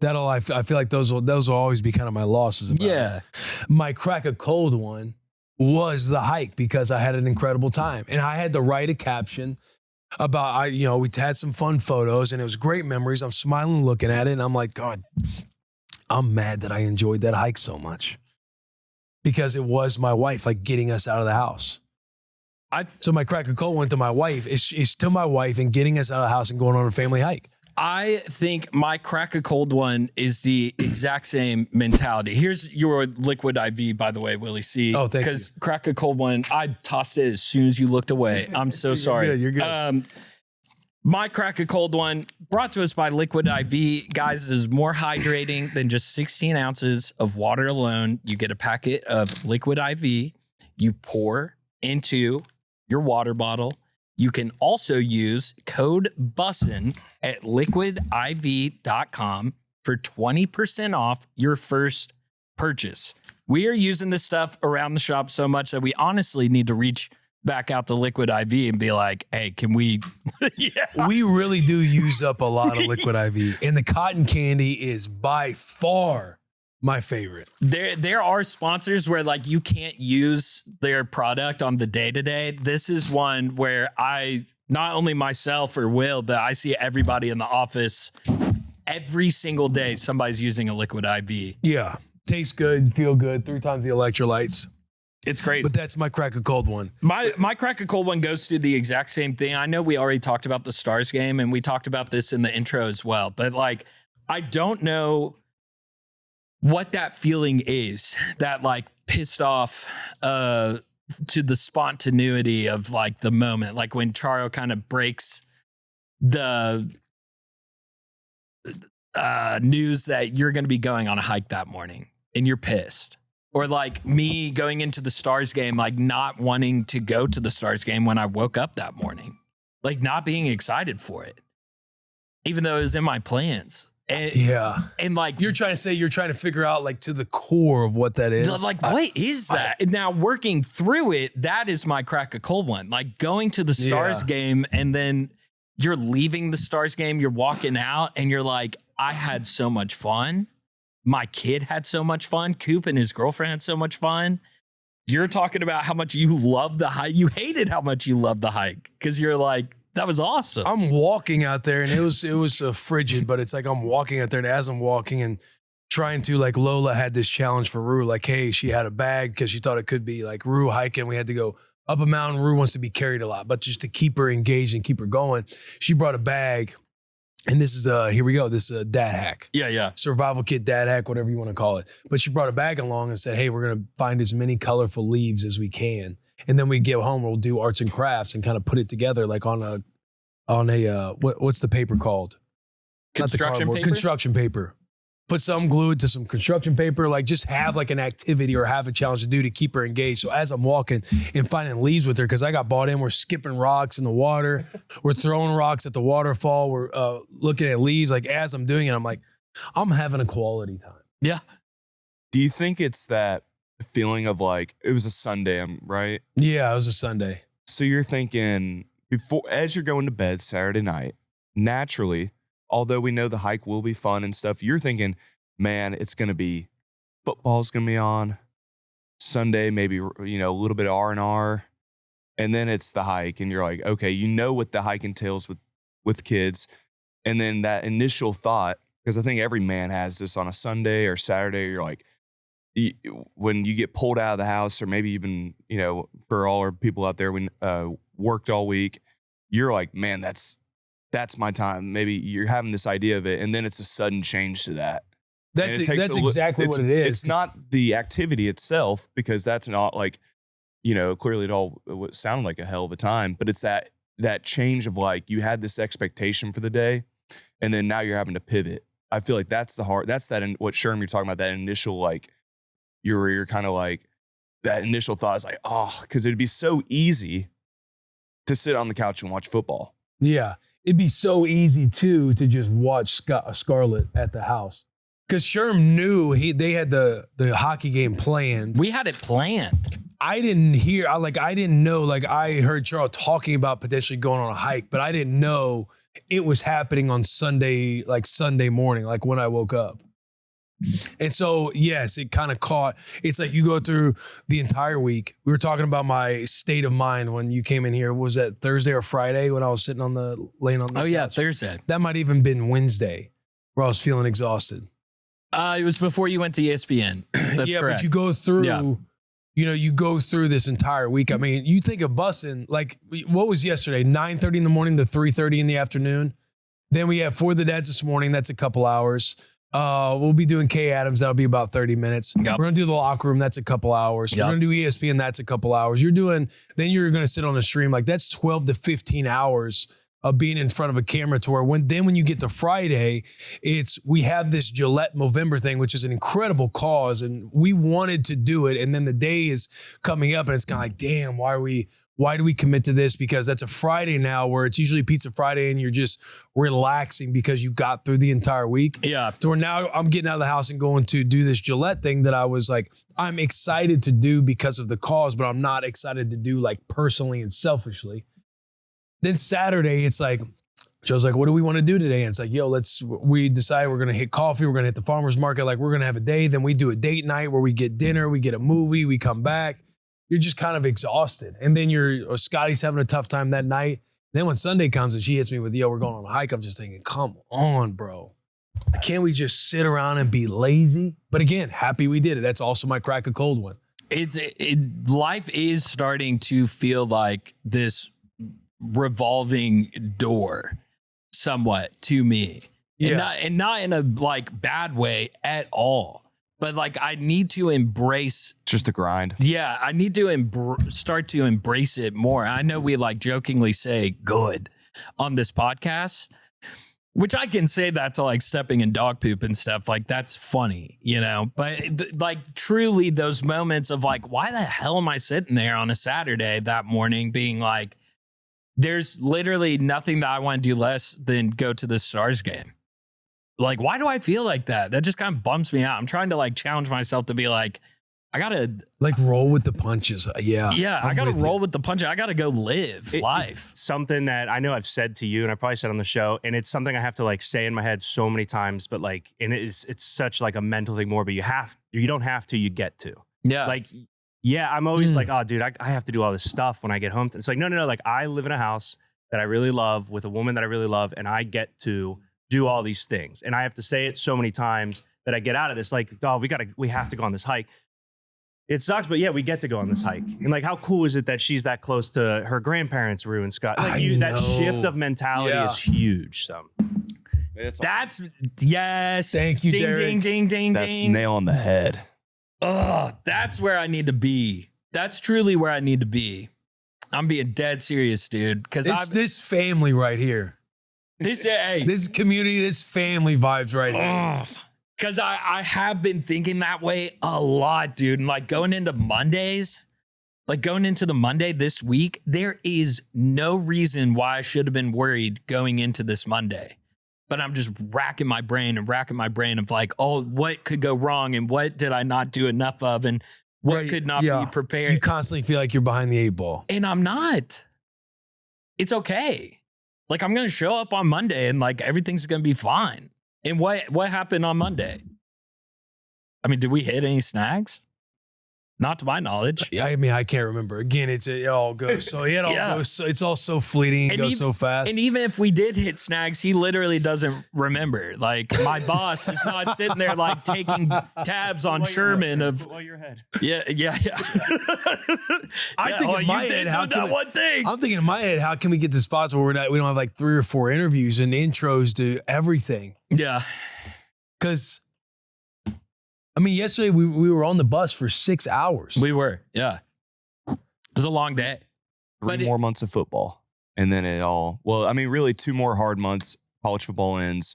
I feel like those will always be kind of my losses. About it. My crack a cold one was the hike because I had an incredible time and I had to write a caption about, we had some fun photos and it was great memories. I'm smiling looking at it and I'm like, God, I'm mad that I enjoyed that hike so much because it was my wife, like getting us out of the house. So my crack a cold went to my wife. It's to my wife and getting us out of the house and going on a family hike. I think my crack a cold one is the exact same mentality. Here's your liquid IV, by the way, Willie C. Oh, thank you. Because crack a cold one, I tossed it as soon as you looked away. I'm so sorry. You're good. My crack a cold one brought to us by Liquid IV. Guys, this is more hydrating than just 16 ounces of water alone. You get a packet of Liquid IV. You pour into your water bottle. You can also use code BUSSIN at liquidiv.com for 20% off your first purchase. We are using this stuff around the shop so much that we honestly need to reach back out to Liquid IV and be like, hey, can we? We really do use up a lot of Liquid IV. And the cotton candy is by far my favorite. There are sponsors where like you can't use their product on the day-to-day. This is one where I, not only myself or Will, but I see everybody in the office every single day. Somebody's using a Liquid IV. Yeah. Tastes good, feel good, 3 times the electrolytes. It's crazy. But that's my crack a cold one. My crack a cold one goes to the exact same thing. I know we already talked about the Stars game and we talked about this in the intro as well, but like, I don't know what that feeling is, that like pissed off to the spontaneity of like the moment, like when Charo kind of breaks the news that you're going to be going on a hike that morning and you're pissed. Or like me going into the Stars game, like not wanting to go to the Stars game when I woke up that morning, like not being excited for it, even though it was in my plans. And, and like you're trying to figure out like to the core of what that is. Like, what is that? And now working through it, that is my crack a cold one. Like going to the Stars game and then you're leaving the Stars game, you're walking out and you're like, I had so much fun. My kid had so much fun. Coop and his girlfriend had so much fun. You're talking about how much you love the hike. You hated how much you loved the hike because you're like, that was awesome. I'm walking out there and it was frigid, but it's like I'm walking out there and as I'm walking and trying to, like, Lola had this challenge for Rue, like, hey, she had a bag because she thought it could be like Rue hiking. We had to go up a mountain, Rue wants to be carried a lot, but just to keep her engaged and keep her going, she brought a bag. And this is here we go. This is a dad hack. Yeah. Survival kit, dad hack, whatever you want to call it. But she brought a bag along and said, hey, we're going to find as many colorful leaves as we can. And then we get home, we'll do arts and crafts and kind of put it together like on a what's the paper called? Not the Construction cardboard, paper? Construction paper. Put some glued to some construction paper, like just have like an activity or have a challenge to do to keep her engaged. So as I'm walking and finding leaves with her, because I got bought in, we're skipping rocks in the water. We're throwing rocks at the waterfall. We're looking at leaves. Like as I'm doing it, I'm like, I'm having a quality time. Yeah. Do you think it's that feeling of like, it was a Sunday, right? Yeah, it was a Sunday. So you're thinking as you're going to bed Saturday night, naturally, although we know the hike will be fun and stuff, you're thinking, man, football's going to be on Sunday, maybe, a little bit of R&R. And then it's the hike and you're like, okay, you know what the hike entails with kids. And then that initial thought, because I think every man has this on a Sunday or Saturday, you're like, when you get pulled out of the house, or maybe even, for all our people out there, when worked all week, you're like, man, that's my time. Maybe you're having this idea of it, and then it's a sudden change to that. That's exactly what it is. It's not the activity itself, because that's not like, clearly it all sounded like a hell of a time, but it's that change of like, you had this expectation for the day, and then now you're having to pivot. I feel like that's what Sherm, you're talking about, that initial, like, you're kind of like, that initial thought is like, oh, because it'd be so easy to sit on the couch and watch football. Yeah. It'd be so easy too to just watch Scarlett at the house, because Sherm knew they had the hockey game planned. We had it planned. I didn't know. Like I heard Charles talking about potentially going on a hike, but I didn't know it was happening on Sunday, like Sunday morning, like when I woke up. And so, yes, it kind of caught. It's like you go through the entire week. We were talking about my state of mind when you came in here. Was that Thursday or Friday when I was laying on the Oh, yeah, couch? Thursday. That might even been Wednesday where I was feeling exhausted. It was before you went to ESPN. That's yeah, correct. but you go through, you go through this entire week. I mean, you think of bussing, like what was yesterday? 9:30 in the morning to 3:30 in the afternoon. Then we have For the Dads this morning. That's a couple hours. We'll be doing Kay Adams. That'll be about 30 minutes. Yep. We're going to do the locker room. That's a couple hours. Yep. We're going to do ESPN. That's a couple hours. Then you're going to sit on a stream. Like that's 12 to 15 hours of being in front of a camera to where when you get to Friday, we have this Gillette Movember thing, which is an incredible cause. And we wanted to do it. And then the day is coming up and it's kind of like, damn, why do we commit to this? Because that's a Friday now where it's usually Pizza Friday and you're just relaxing because you got through the entire week. Yeah. So now I'm getting out of the house and going to do this Gillette thing that I was like, I'm excited to do because of the cause, but I'm not excited to do like personally and selfishly. Then Saturday, it's like, Joe's like, what do we want to do today? And it's like, we decide we're going to hit coffee. We're going to hit the farmer's market. Like we're going to have a day. Then we do a date night where we get dinner, we get a movie, we come back. You're just kind of exhausted. And then Scotty's having a tough time that night. Then when Sunday comes and she hits me with, we're going on a hike, I'm just thinking, come on, bro. Can't we just sit around and be lazy? But again, happy we did it. That's also my crack a cold one. Life is starting to feel like this revolving door somewhat to me. Yeah. And not in a like bad way at all. But like, I need to embrace just a grind. Yeah, I need to start to embrace it more. I know we like jokingly say good on this podcast, which I can say that to like stepping in dog poop and stuff. Like that's funny, but like truly those moments of like, why the hell am I sitting there on a Saturday that morning being like, there's literally nothing that I want to do less than go to the Stars game. Like, why do I feel like that? That just kind of bumps me out. I'm trying to like challenge myself to be like, I got to like roll with the punches. Yeah. Yeah. I got to roll with the punches. I got to go live life. It's something that I know I've said to you and I probably said on the show, and it's something I have to like say in my head so many times, but like, and it's such like a mental thing more, but you don't have to, you get to. Yeah. Like, yeah, I'm always like, oh dude, I have to do all this stuff when I get home. It's like, no. Like I live in a house that I really love with a woman that I really love. And I get to do all these things. And I have to say it so many times that I get out of this, like, oh, we have to go on this hike. It sucks, but yeah, we get to go on this hike. And like, how cool is it that she's that close to her grandparents, Rue and Scott? Like, that shift of mentality is huge. So that's yes. Thank you, ding, Derek. ding, ding, ding, That's ding. nail on the head. Oh, that's where I need to be. That's truly where I need to be. I'm being dead serious, dude. Because this family right here, this community, this family vibes right here. Because I have been thinking that way a lot, dude. And like going into Mondays, like going into the Monday this week, there is no reason why I should have been worried going into this Monday. But I'm just racking my brain of like, oh, what could go wrong and what did I not do enough of and what could not be prepared. You constantly feel like you're behind the 8-ball. And I'm not. It's okay. Like I'm going to show up on Monday and like everything's going to be fine. And what happened on Monday? I mean, did we hit any snags? Not to my knowledge. I mean, I can't remember. Again, it all goes so it's all so fleeting. It goes so fast. And even if we did hit snags, he literally doesn't remember. Like my boss is not sitting there like taking tabs on Sherman of your head. Yeah. I think in my head, I'm thinking in my head, how can we get to spots where we don't have like 3 or 4 interviews and intros to everything? Yeah. Because I mean, yesterday we were on the bus for 6 hours. We were, yeah. It was a long day. 3 more months of football. And then really 2 more hard months. College football ends,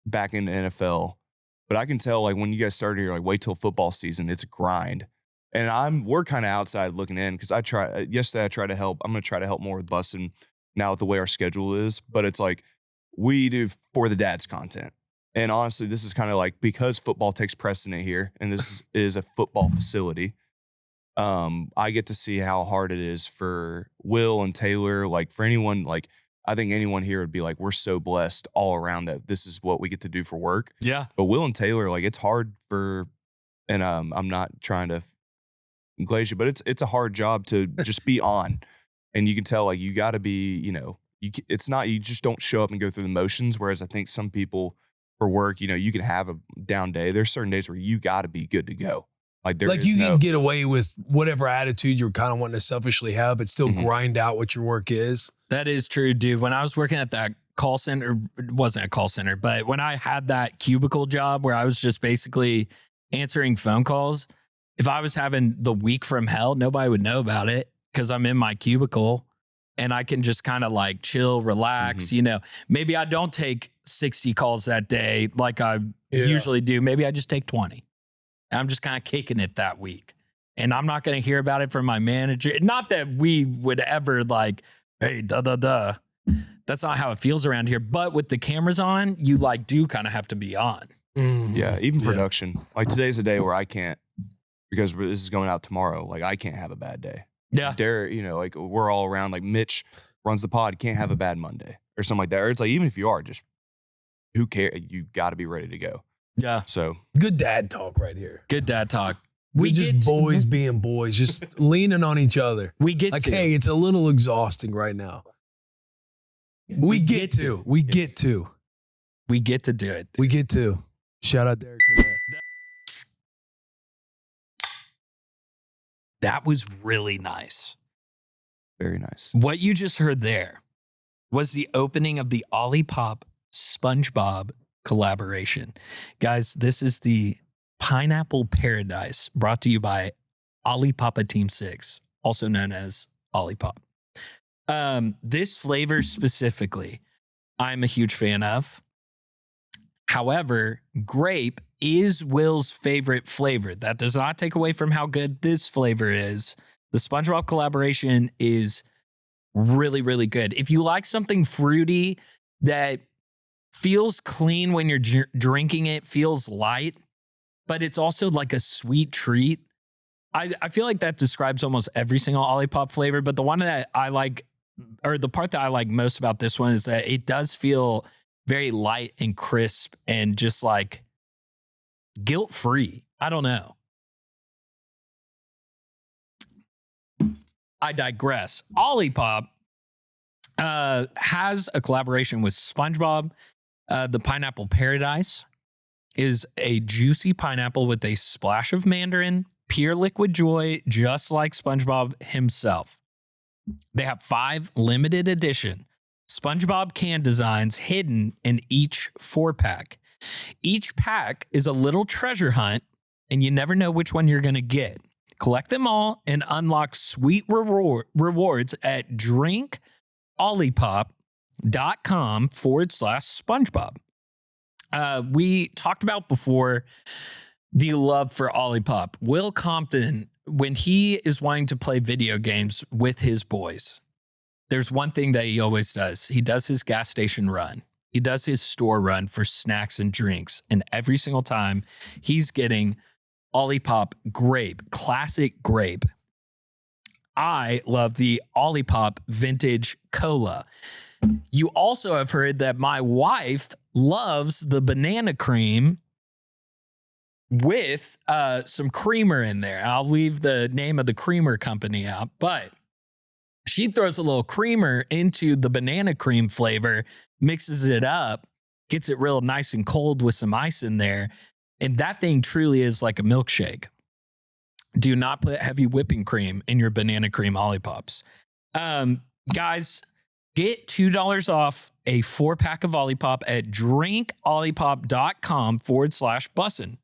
back into NFL. But I can tell, like, when you guys started, you're like, wait till football season. It's a grind. And we're kind of outside looking in because yesterday I tried to help. I'm going to try to help more with busing now with the way our schedule is. But it's like, we do for the dads content. And honestly, this is kind of like, because football takes precedent here, and this is a football facility, I get to see how hard it is for Will and Taylor, like for anyone, like I think anyone here would be like, we're so blessed all around that this is what we get to do for work. Yeah. But Will and Taylor, like it's hard and I'm not trying to glaze you, but it's a hard job to just be on. And you can tell, like, you got to be, you just don't show up and go through the motions. Whereas I think some people, for work, you can have a down day. There's certain days where you got to be good to go. Like you can get away with whatever attitude you're kind of wanting to selfishly have, but still grind out what your work is. That is true, dude. When I was working at that call center, it wasn't a call center, but when I had that cubicle job where I was just basically answering phone calls, if I was having the week from hell, nobody would know about it because I'm in my cubicle. And I can just kind of like chill, relax, maybe I don't take 60 calls that day like I usually do. Maybe I just take 20. And I'm just kind of kicking it that week. And I'm not going to hear about it from my manager. Not that we would ever like, hey, That's not how it feels around here. But with the cameras on, you like do kind of have to be on. Yeah, even production. Like today's a day where I can't, because this is going out tomorrow. Like I can't have a bad day. Yeah. Derek, like we're all around, like Mitch runs the pod, can't have a bad Monday or something like that. Or it's like, even if you are, just who cares? You got to be ready to go. Yeah. So good dad talk right here. Good dad talk. We just boys being boys, just leaning on each other. We get like, to. Hey, it's a little exhausting right now. We get to. We get to do it. We get to. Shout out Derek for that. That was really nice. Very nice. What you just heard there was the opening of the Olipop SpongeBob collaboration. Guys, this is the Pineapple Paradise brought to you by Olipapa Team 6, also known as Olipop. This flavor specifically, I'm a huge fan of. However, grape is Will's favorite flavor. That does not take away from how good this flavor is. The SpongeBob collaboration is really, really good. If you like something fruity that feels clean when you're drinking it, feels light, but it's also like a sweet treat. I feel like that describes almost every single Olipop flavor, but the one that I like, or the part that I like most about this one is that it does feel very light and crisp and just like guilt-free. I don't know. I digress. Olipop has a collaboration with SpongeBob. The Pineapple Paradise is a juicy pineapple with a splash of mandarin, Pure liquid joy, just like SpongeBob himself. They have 5 limited edition SpongeBob can designs hidden in each 4-pack. Each pack is a little treasure hunt, and you never know which one you're going to get. Collect them all and unlock sweet rewards at drinkolipop.com/SpongeBob. We talked about before the love for Olipop. Will Compton, when he is wanting to play video games with his boys, there's one thing that he always does. He does his gas station run. He does his store run for snacks and drinks. And every single time he's getting Olipop Grape, classic Grape. I love the Olipop Vintage Cola. You also have heard that my wife loves the banana cream with some creamer in there. I'll leave the name of the creamer company out, but she throws a little creamer into the banana cream flavor, mixes it up, gets it real nice and cold with some ice in there. And that thing truly is like a milkshake. Do not put heavy whipping cream in your banana cream Olipops. Guys, get $2 off a 4-pack of Olipop at drinkolipop.com/bussin'.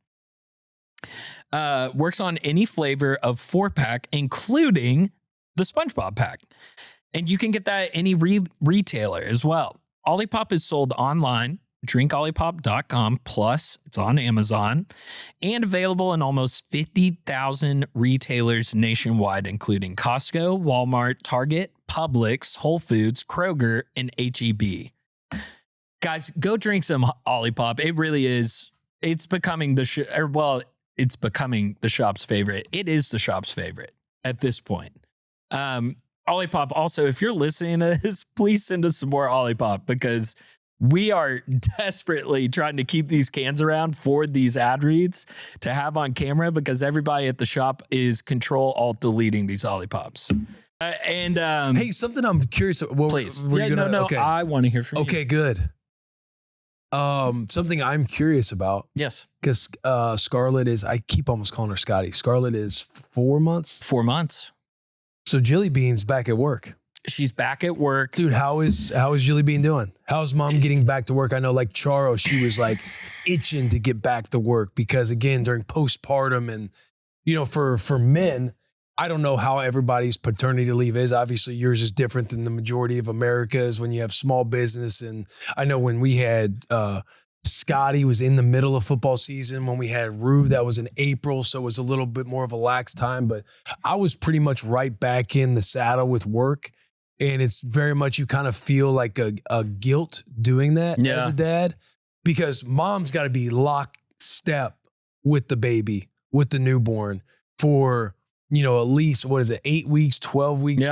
Works on any flavor of 4-pack, including the SpongeBob pack. And you can get that at any retailer as well. Olipop is sold online, drinkolipop.com, plus it's on Amazon, and available in almost 50,000 retailers nationwide, including Costco, Walmart, Target, Publix, Whole Foods, Kroger, and H-E-B. Guys, go drink some Olipop. It really is. It's becoming it's becoming the shop's favorite. It is the shop's favorite at this point. Olipop, also, if you're listening to this, please send us some more Olipop, because we are desperately trying to keep these cans around for these ad reads to have on camera, because everybody at the shop is Control-Alt-deleting these Olipops. Hey, something I'm curious. Please. Okay. I want to hear from you. Okay, good. Something I'm curious about. Yes. Because Scarlett is, I keep almost calling her Scotty. Scarlett is 4 months. 4 months. So Jilly Bean's back at work. She's back at work. Dude, how is Jilly Bean doing? How's mom getting back to work? I know, like Charo, she was like itching to get back to work, because again, during postpartum, and for men, I don't know how everybody's paternity leave is. Obviously, yours is different than the majority of America's when you have small business. And I know when we had Scotty was in the middle of football season. When we had Rue, that was in April, so it was a little bit more of a lax time. But I was pretty much right back in the saddle with work. And it's very much, you kind of feel like a guilt doing that as a dad, because mom's got to be lockstep with the baby, with the newborn for, at least, 8 weeks, 12 weeks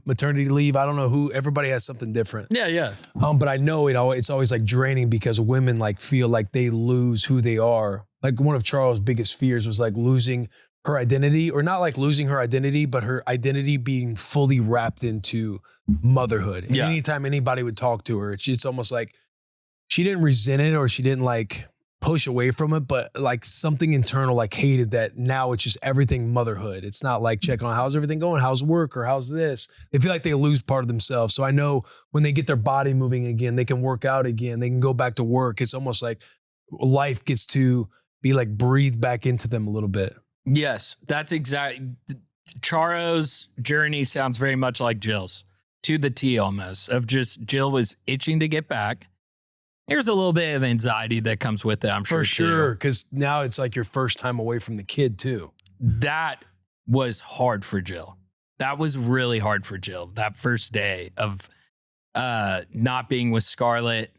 maternity leave. I don't know who, everybody has something different. Yeah. But I know it's always like draining, because women like feel like they lose who they are. Like one of Charles' biggest fears was like losing her identity, or not like losing her identity, but her identity being fully wrapped into motherhood. And anytime anybody would talk to her, it's almost like she didn't resent it, or she didn't like push away from it, but like something internal like hated that. Now it's just everything motherhood. It's not like checking on how's everything going, how's work, or how's this. They feel like they lose part of themselves. So I know when they get their body moving again, they can work out again, they can go back to work. It's almost like life gets to be like breathed back into them a little bit. Yes, that's exactly. Charo's journey sounds very much like Jill's, to the T almost, of just Jill was itching to get back. There's a little bit of anxiety that comes with it, I'm sure. For sure, because now it's like your first time away from the kid too. That was hard for Jill. That was really hard for Jill. That first day of not being with Scarlett,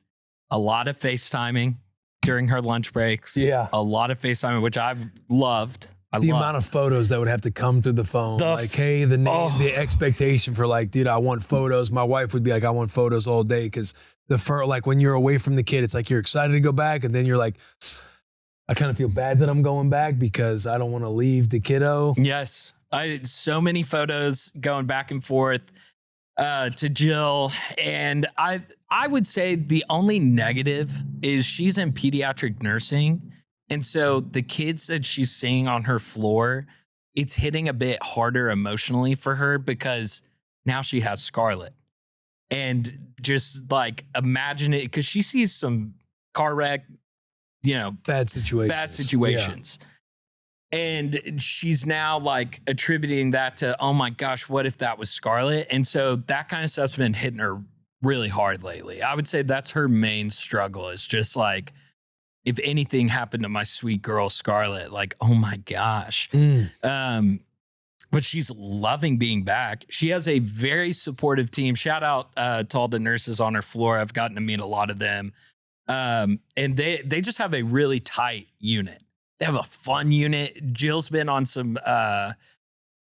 a lot of FaceTiming during her lunch breaks. Yeah. A lot of FaceTiming, which I've loved. The amount of photos that would have to come through the phone. The expectation for like, dude, I want photos. My wife would be like, I want photos all day, because like when you're away from the kid, it's like you're excited to go back, and then you're like, I kind of feel bad that I'm going back because I don't want to leave the kiddo. Yes. So many photos going back and forth to Jill. And I would say the only negative is she's in pediatric nursing. And so the kids that she's seeing on her floor, it's hitting a bit harder emotionally for her because now she has Scarlett. And just like imagine it, because she sees some car wreck, bad situations. And she's now like attributing that to, oh my gosh, what if that was Scarlett? And so that kind of stuff's been hitting her really hard lately. I would say that's her main struggle, is just like, if anything happened to my sweet girl Scarlett, like, oh my gosh. But she's loving being back. She has a very supportive team. Shout out to all the nurses on her floor. I've gotten to meet a lot of them. And they just have a really tight unit. They have a fun unit. Jill's been on some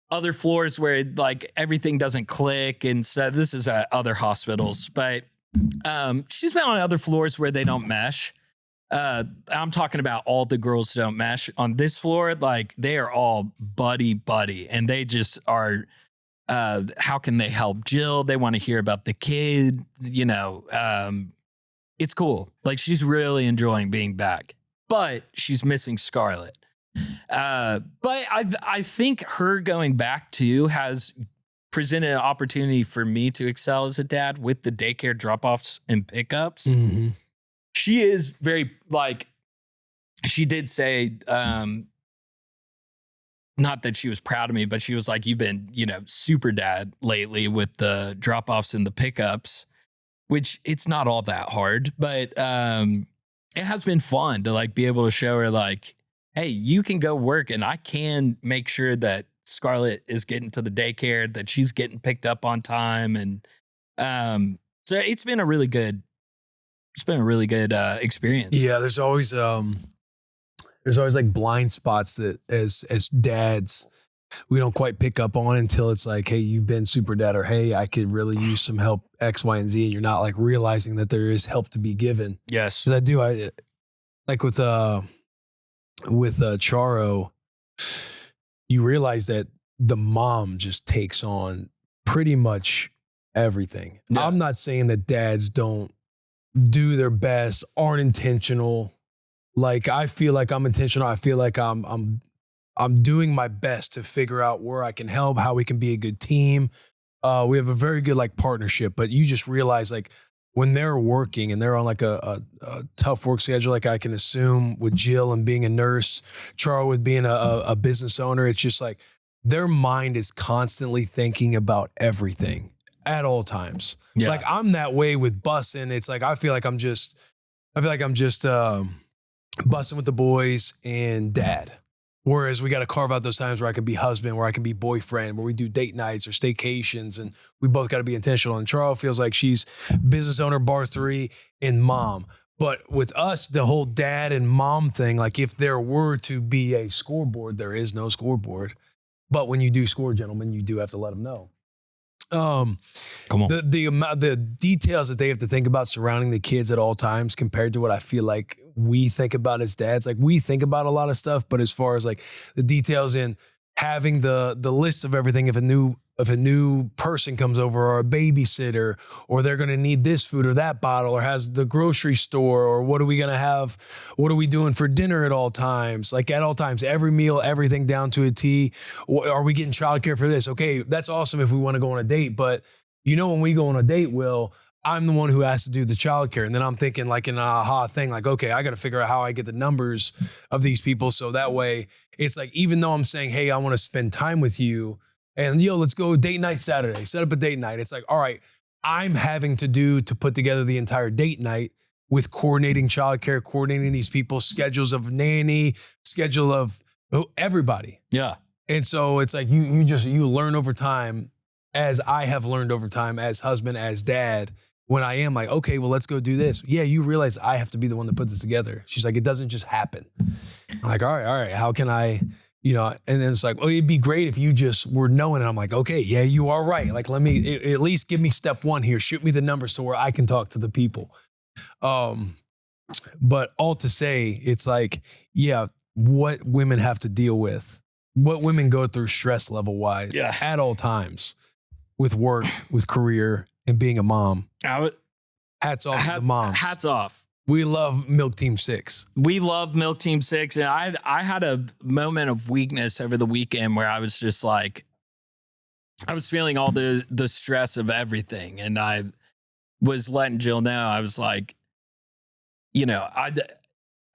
other floors where like everything doesn't click. And so this is at other hospitals, but she's been on other floors where they don't mesh. I'm talking about all the girls don't mesh. On this floor, like they are all buddy, and they just are. How can they help Jill? They want to hear about the kid. It's cool. Like she's really enjoying being back, but she's missing Scarlett. But I think her going back too has presented an opportunity for me to excel as a dad with the daycare drop-offs and pickups. Mm-hmm. She is very like, she did say, not that she was proud of me, but she was like, you've been, super dad lately with the drop-offs and the pickups, which it's not all that hard, but it has been fun to like be able to show her like, hey, you can go work and I can make sure that Scarlett is getting to the daycare, that she's getting picked up on time. And so it's been a really good experience. Yeah, there's always like blind spots that as dads we don't quite pick up on until it's like, hey, you've been super dad, or hey, I could really use some help X, Y, and Z, and you're not like realizing that there is help to be given. Yes, because I like with Charo, you realize that the mom just takes on pretty much everything. Yeah. I'm not saying that dads don't do their best, aren't intentional. Like I feel like I'm intentional. I feel like I'm doing my best to figure out where I can help, how we can be a good team. We have a very good like partnership, but you just realize like when they're working and they're on like a tough work schedule, like I can assume with Jill and being a nurse, Charo with being a business owner, it's just like their mind is constantly thinking about everything at all times. Yeah. Like I'm that way with bussing. It's like I feel like I'm just bussing with the boys and dad. Whereas we got to carve out those times where I can be husband, where I can be boyfriend, where we do date nights or staycations, and we both got to be intentional. And Charles feels like she's business owner, bar 3, and mom. But with us, the whole dad and mom thing, like if there were to be a scoreboard, there is no scoreboard. But when you do score, gentlemen, you do have to let them know. Come on. The details that they have to think about surrounding the kids at all times compared to what I feel like we think about as dads. Like we think about a lot of stuff, but as far as like the details in having the list of everything, if a new person comes over or a babysitter, or they're going to need this food or that bottle, or has the grocery store, or what are we going to have? What are we doing for dinner at all times? Like at all times, every meal, everything down to a T. Are we getting childcare for this? Okay, that's awesome if we want to go on a date. But when we go on a date, Will, I'm the one who has to do the childcare. And then I'm thinking like an aha thing, like, okay, I got to figure out how I get the numbers of these people. So that way it's like, even though I'm saying, hey, I want to spend time with you, and let's go date night Saturday, set up a date night. It's like, all right, I'm having to put together the entire date night with coordinating childcare, coordinating these people's schedules of nanny, schedule of everybody. Yeah. And so it's like, you learn over time, as I have learned over time as husband, as dad, when I am like, okay, well, let's go do this. Yeah, you realize I have to be the one that put this together. She's like, it doesn't just happen. I'm like, all right, how can I, and then it's like, oh, it'd be great if you just were knowing it. I'm like, okay, yeah, you are right. Like, let me at least give me step 1 here. Shoot me the numbers to where I can talk to the people. But all to say, it's like, yeah, what women have to deal with, what women go through stress level wise at all times with work, with career, and being a mom. Hats off to the moms. Hats off. We love Milk Team 6. We love Milk Team 6. And I had a moment of weakness over the weekend where I was just like, I was feeling all the stress of everything. And I was letting Jill know, I was like, you know,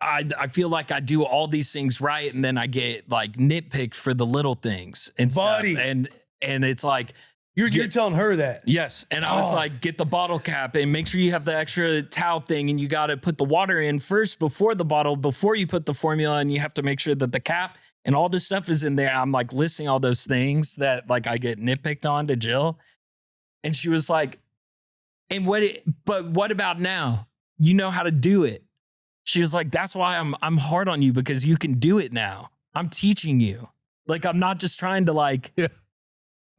I feel like I do all these things right. And then I get like nitpicked for the little things and Buddy. stuff. And it's like, You're telling her that. yes. And I was like, get the bottle cap and make sure you have the extra towel thing. And you got to put the water in first before the bottle, before you put the formula. And you have to make sure that the cap and all this stuff is in there. I'm like listing all those things that like I get nitpicked on to Jill. And she was like, but what about now? You know how to do it. She was like, that's why I'm hard on you, because you can do it now. I'm teaching you. Like, I'm not just trying to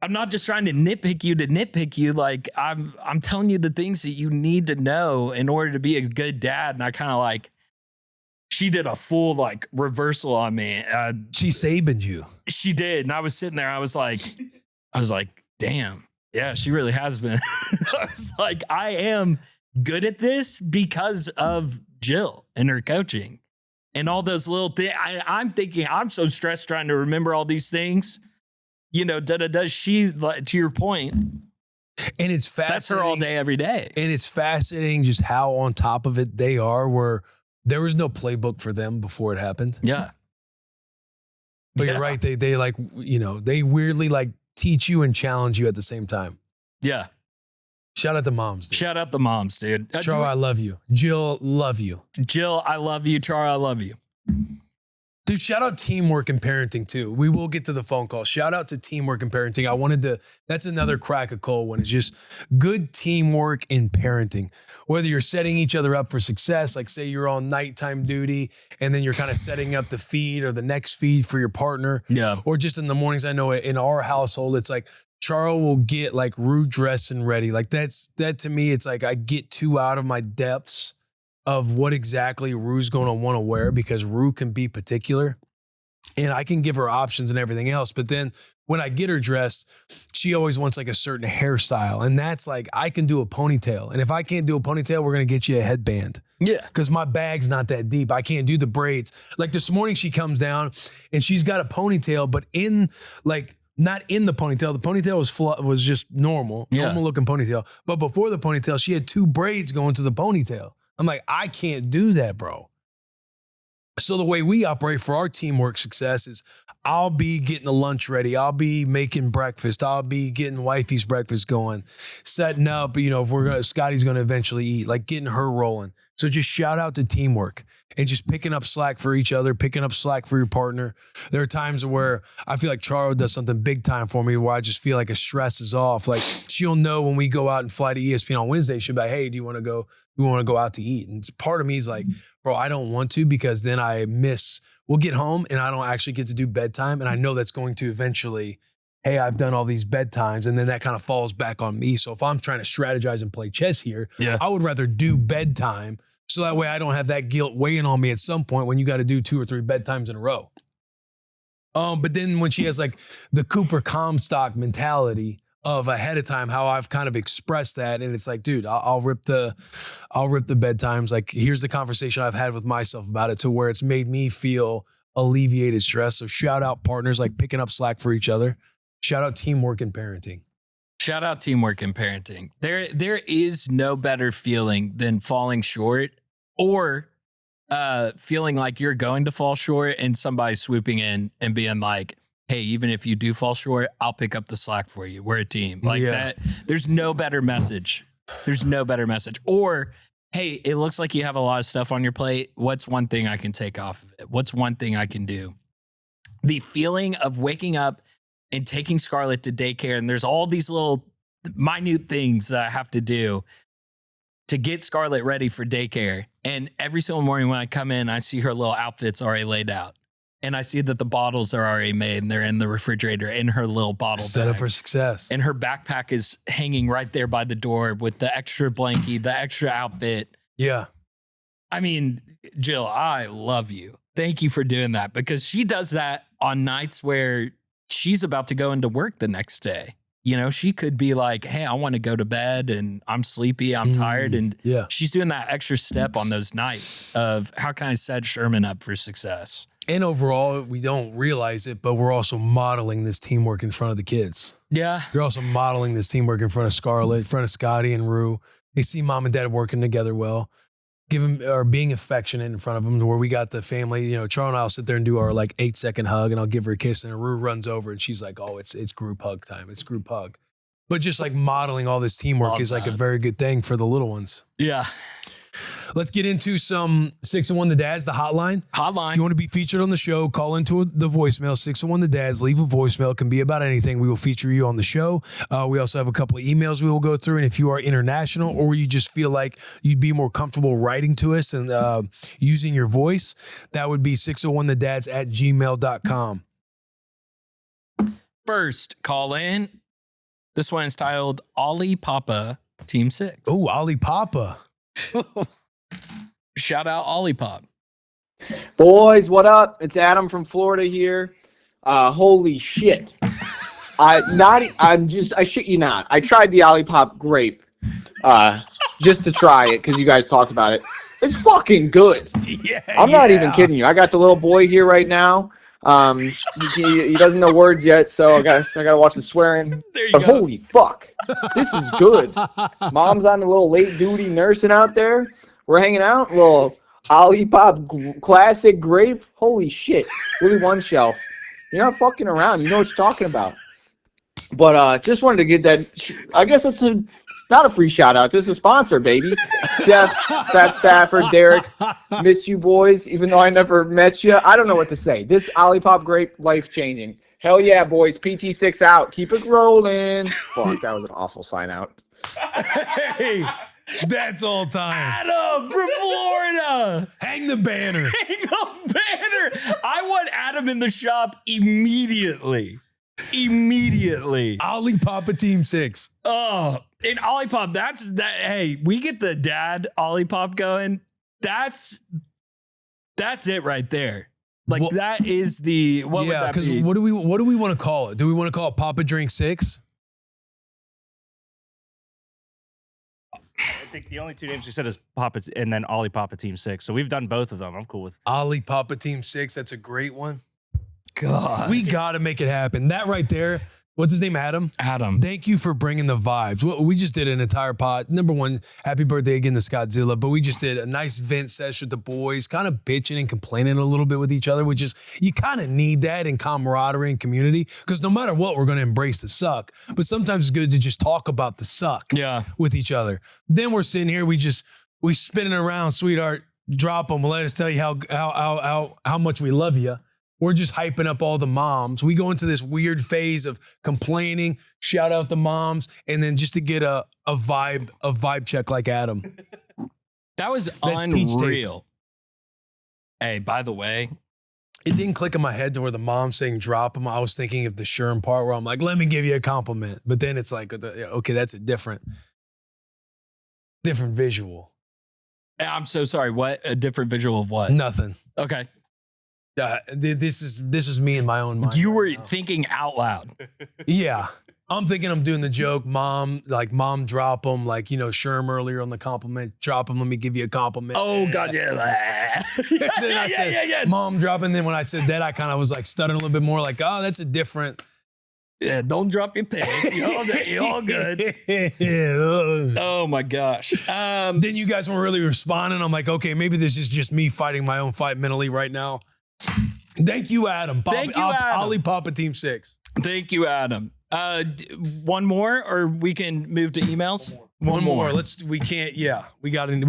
I'm not just trying to nitpick you. Like I'm telling you the things that you need to know in order to be a good dad. And I kind of like, she did a full like reversal on me. She Sabaned you. She did. And I was sitting there. I was like, damn. Yeah, she really has been. I was like, I am good at this because of Jill and her coaching and all those little things. I'm thinking I'm so stressed trying to remember all these things. You know, does she, like, to your point, and it's fascinating. That's her all day, every day. And it's fascinating just how on top of it they are, where there was no playbook for them before it happened. Yeah. But you're right. They like, you know, they weirdly like teach you and challenge you at the same time. Yeah. Shout out the moms, dude. Shout out the moms, dude. Char, I love you. Jill, love you. Jill, I love you. Char, I love you. Dude, shout out Teamwork and Parenting too. We will get to the phone call. Shout out to Teamwork and Parenting. That's another crack a cold one. It's just good teamwork in parenting. Whether you're setting each other up for success, like say you're on nighttime duty and then you're kind of setting up the feed or the next feed for your partner. Yeah. Or just in the mornings, I know in our household, it's like Charles will get like Rue dressed and ready. Like that to me, it's like I get too out of my depths of what exactly Rue's going to want to wear, because Rue can be particular and I can give her options and everything else. But then when I get her dressed, she always wants like a certain hairstyle. And that's like, I can do a ponytail. And if I can't do a ponytail, we're going to get you a headband. Yeah. Because my bag's not that deep. I can't do the braids. Like this morning she comes down and she's got a ponytail, but not in the ponytail. The ponytail was just normal looking ponytail. But before the ponytail, she had two braids going to the ponytail. I'm like, I can't do that, bro. So the way we operate for our teamwork success is I'll be getting the lunch ready. I'll be making breakfast. I'll be getting wifey's breakfast going, setting up, you know, if Scotty's going to eventually eat, like getting her rolling. So just shout out to teamwork and just picking up slack for each other, picking up slack for your partner. There are times where I feel like Charo does something big time for me where I just feel like a stress is off. Like she'll know when we go out and fly to ESPN on Wednesday, she'll be like, hey, do you want to go? We want to go out to eat. And part of me is like, bro, I don't want to, because then we'll get home and I don't actually get to do bedtime. And I know that's going to eventually, hey, I've done all these bedtimes, and then that kind of falls back on me. So if I'm trying to strategize and play chess here, I would rather do bedtime so that way I don't have that guilt weighing on me at some point when you got to do 2 or 3 bedtimes in a row. But then when she has like the Cooper Comstock mentality of ahead of time, how I've kind of expressed that, and it's like, dude, I'll rip the bedtimes. Like, here's the conversation I've had with myself about it, to where it's made me feel alleviated stress. So shout out partners, like picking up slack for each other. Shout out Teamwork and Parenting. Shout out Teamwork and Parenting. There is no better feeling than falling short, or feeling like you're going to fall short and somebody swooping in and being like, hey, even if you do fall short, I'll pick up the slack for you. We're a team. Like that. There's no better message. There's no better message. Or, hey, it looks like you have a lot of stuff on your plate. What's one thing I can take off of it? What's one thing I can do? The feeling of waking up and taking Scarlett to daycare, and there's all these little minute things that I have to do to get Scarlett ready for daycare. And every single morning when I come in, I see her little outfits already laid out. And I see that the bottles are already made and they're in the refrigerator in her little bottle set bag. up for success. And her backpack is hanging right there by the door with the extra blankie, the extra outfit. Yeah. I mean, Jill, I love you. Thank you for doing that, because she does that on nights where she's about to go into work the next day. You know, she could be like, hey, I want to go to bed and I'm sleepy, I'm tired. And Yeah. she's doing that extra step on those nights of how can I set Sherman up for success? And overall, we don't realize it, but we're also modeling this teamwork in front of the kids. Yeah. You're also modeling this teamwork in front of Scarlett, in front of Scotty and Rue. They see mom and dad working together well. Being affectionate in front of them, where we got the family, you know, Charles and I'll sit there and do our like 8-second hug and I'll give her a kiss and Rue runs over and she's like, oh, it's group hug time. It's group hug. But just like modeling all this teamwork Love is like a that. very good thing for the little ones. Yeah. Let's get into some 601 The Dads, the hotline. Hotline. If you want to be featured on the show, call into the voicemail, 601 The Dads. Leave a voicemail. It can be about anything. We will feature you on the show. We also have a couple of emails we will go through. And if you are international or you just feel like you'd be more comfortable writing to us and using your voice, that would be 601thedads@gmail.com. First, call in. This one is titled Olipapa Team 6. Oh, Olipapa. Shout out Olipop. Boys, what up? It's Adam from Florida here. Holy shit. I shit you not. I tried the Olipop Grape just to try it because you guys talked about it. It's fucking good. Yeah, I'm not even kidding you. I got the little boy here right now. He doesn't know words yet, so I gotta watch the swearing. There you But go. holy fuck, this is good. Mom's on a little late duty nursing out there. We're hanging out. Little Olipop classic grape. Holy shit, really one shelf. You're not fucking around. You know what you're talking about. But just wanted to get that. I guess it's not a free shout out. This is a sponsor, baby. Jeff, Fat Stafford, Derek, miss you boys, even though I never met you. I don't know what to say. This Olipop Grape, life changing. Hell yeah, boys. PT6 out. Keep it rolling. Fuck, that was an awful sign out. Hey, that's all time. Adam from Florida. Hang the banner. Hang the banner. I want Adam in the shop immediately. Olipapa Team 6. Oh, in Olipop, that's that. Hey, we get the dad Olipop going. That's it right there. Like Well, that is the what would that because be? what do we want to call it? Do we want to call it Papa Drink 6? I think the only two names we said is Papa and then Olipapa Team 6. So we've done both of them. I'm cool with. Olipapa Team 6. That's a great one. God, We got to make it happen. That right there. What's his name? Adam. Adam. Thank you for bringing the vibes. We just did an entire pod. Number one, happy birthday again to Scottzilla. But we just did a nice vent session with the boys, kind of bitching and complaining a little bit with each other, which is, you kind of need that in camaraderie and community. Because no matter what, we're going to embrace the suck. But sometimes it's good to just talk about the suck Yeah. with each other. Then we're sitting here, we spinning around, sweetheart, drop them. Let us tell you how much we love you. We're just hyping up all the moms. We go into this weird phase of complaining, shout out the moms, and then just to get a vibe check like Adam. That was That's peach tape. unreal. Hey, by the way, It didn't click in my head to where the mom saying drop them. I was thinking of the Sherm part where I'm like, let me give you a compliment. But then it's like, okay, that's a different visual. I'm so sorry. What? A different visual of what? Nothing. Okay. This is me in my own mind. You were right now. thinking out loud. Yeah. I'm thinking I'm doing the joke, mom drop them, like, you know, Sherm earlier on the compliment, drop them, let me give you a compliment. Oh, God, yeah. Then I said, mom drop, and then when I said that, I kind of was like stuttering a little bit more, like, oh, that's a different. Yeah, don't drop your pants. You're all good. Yeah. Oh, my gosh. Then you guys weren't really responding. I'm like, okay, maybe this is just me fighting my own fight mentally right now. Thank you, Adam. Thank you, Adam. Olipapa Team 6. Thank you, Adam. One more, or we can move to emails? One more. We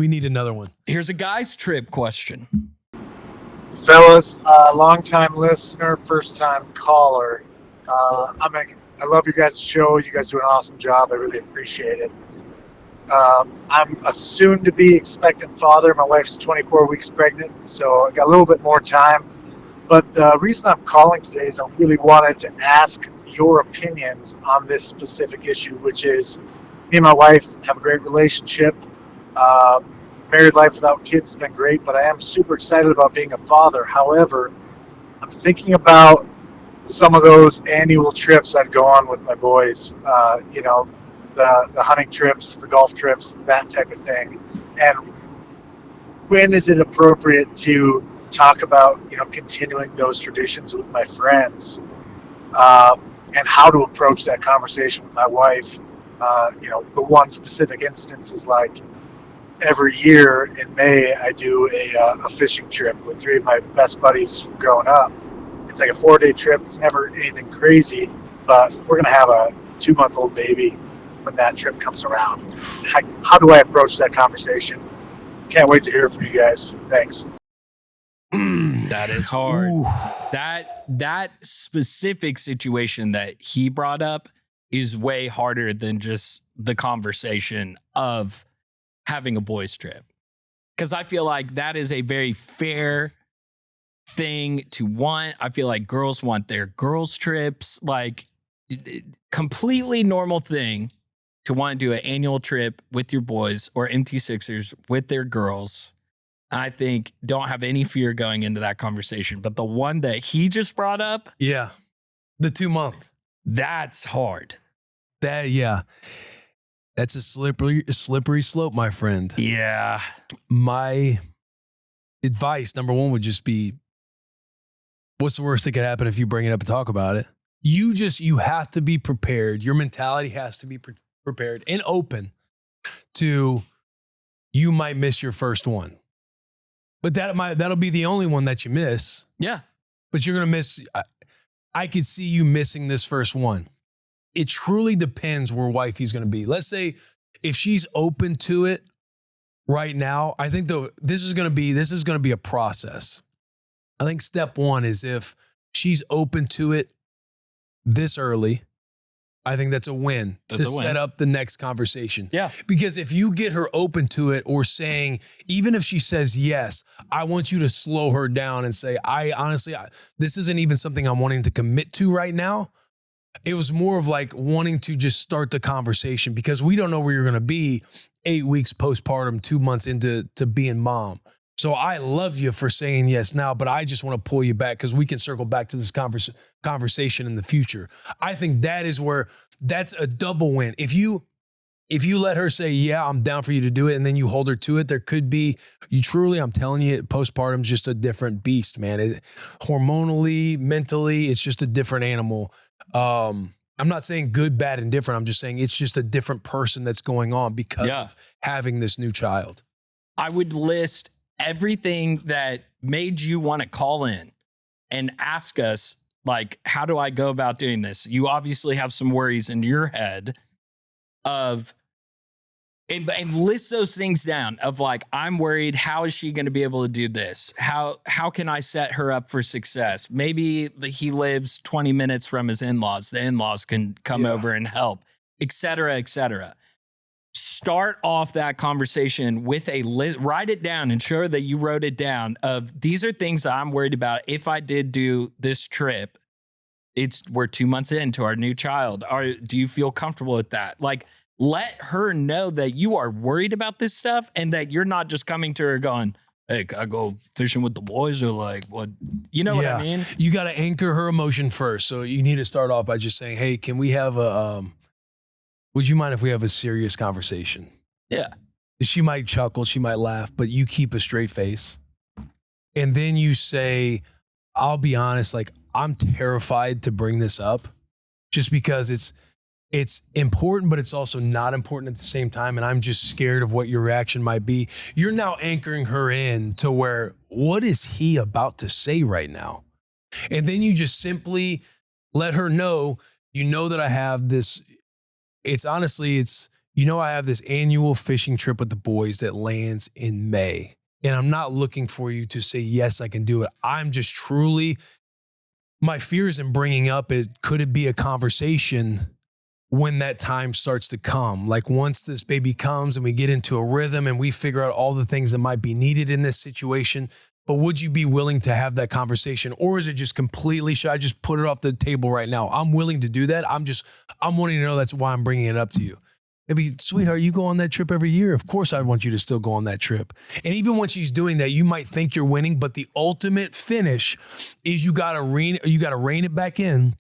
need another one. Here's a guy's trip question. Fellas, long-time listener, first-time caller. I love your guys' show. You guys do an awesome job. I really appreciate it. I'm a soon-to-be expectant father. My wife's 24 weeks pregnant, so I got a little bit more time. But the reason I'm calling today is I really wanted to ask your opinions on this specific issue, which is me and my wife have a great relationship. Married life without kids has been great, but I am super excited about being a father. However, I'm thinking about some of those annual trips I'd go on with my boys, you know, the hunting trips, the golf trips, that type of thing. And when is it appropriate to talk about, you know, continuing those traditions with my friends, and how to approach that conversation with my wife. You know, the one specific instance is like every year in May, I do a fishing trip with 3 of my best buddies from growing up. It's like a 4-day trip. It's never anything crazy, but we're going to have a 2-month-old baby when that trip comes around. How do I approach that conversation? Can't wait to hear from you guys. Thanks. That is hard. Ooh. That specific situation that he brought up is way harder than just the conversation of having a boys trip. Because I feel like that is a very fair thing to want. I feel like girls want their girls trips, like completely normal thing to want to do an annual trip with your boys or MT6ers with their girls. I think don't have any fear going into that conversation. But the one that he just brought up, Yeah. The 2-month. that's hard. That's a slippery slope, my friend. Yeah. My advice, number one, would just be, what's the worst that could happen if you bring it up and talk about it? You have to be prepared. Your mentality has to be prepared and open to, you might miss your first one. But that'll be the only one that you miss. Yeah. But you're going to miss, I could see you missing this first one. It truly depends where wifey's going to be. Let's say if she's open to it right now, I think this is going to be a process. I think step one is if she's open to it this early, I think that's a win to set up the next conversation. Yeah. Because if you get her open to it or saying, even if she says yes, I want you to slow her down and say, this isn't even something I'm wanting to commit to right now. It was more of like wanting to just start the conversation because we don't know where you're going to be 8 weeks postpartum, 2 months into being mom. So I love you for saying yes now, but I just want to pull you back because we can circle back to this conversation in the future. I think that's a double win. If you let her say, yeah, I'm down for you to do it, and then you hold her to it, there could be, I'm telling you, postpartum's just a different beast, man. Hormonally, mentally, it's just a different animal. I'm not saying good, bad, and different. I'm just saying it's just a different person that's going on because of having this new child. I would list everything that made you want to call in and ask us, like, how do I go about doing this? You obviously have some worries in your head of, and list those things down of like, I'm worried, how is she going to be able to do this? How can I set her up for success? Maybe he lives 20 minutes from his in-laws. The in-laws can come over and help, et cetera, et cetera. Start off that conversation with a list, write it down and show her that you wrote it down of these are things that I'm worried about. If I did do this trip, we're 2 months into our new child. Do you feel comfortable with that? Like, let her know that you are worried about this stuff and that you're not just coming to her going, hey, can I go fishing with the boys or like what? You know what I mean? You got to anchor her emotion first. So you need to start off by just saying, hey, can we have would you mind if we have a serious conversation? Yeah. She might chuckle, she might laugh, but you keep a straight face. And then you say, I'll be honest, like I'm terrified to bring this up just because it's important, but it's also not important at the same time. And I'm just scared of what your reaction might be. You're now anchoring her in to where, what is he about to say right now? And then you just simply let her know, that I have this, I have this annual fishing trip with the boys that lands in May. And I'm not looking for you to say, yes, I can do it. I'm just truly, my fears in bringing up could it be a conversation when that time starts to come? Like once this baby comes and we get into a rhythm and we figure out all the things that might be needed in this situation, but would you be willing to have that conversation? Or is it just completely, should I just put it off the table right now? I'm willing to do that. I'm wanting to know, that's why I'm bringing it up to you. Maybe, sweetheart, you go on that trip every year. Of course, I'd want you to still go on that trip. And even when she's doing that, you might think you're winning, but the ultimate finish is you gotta rein it back in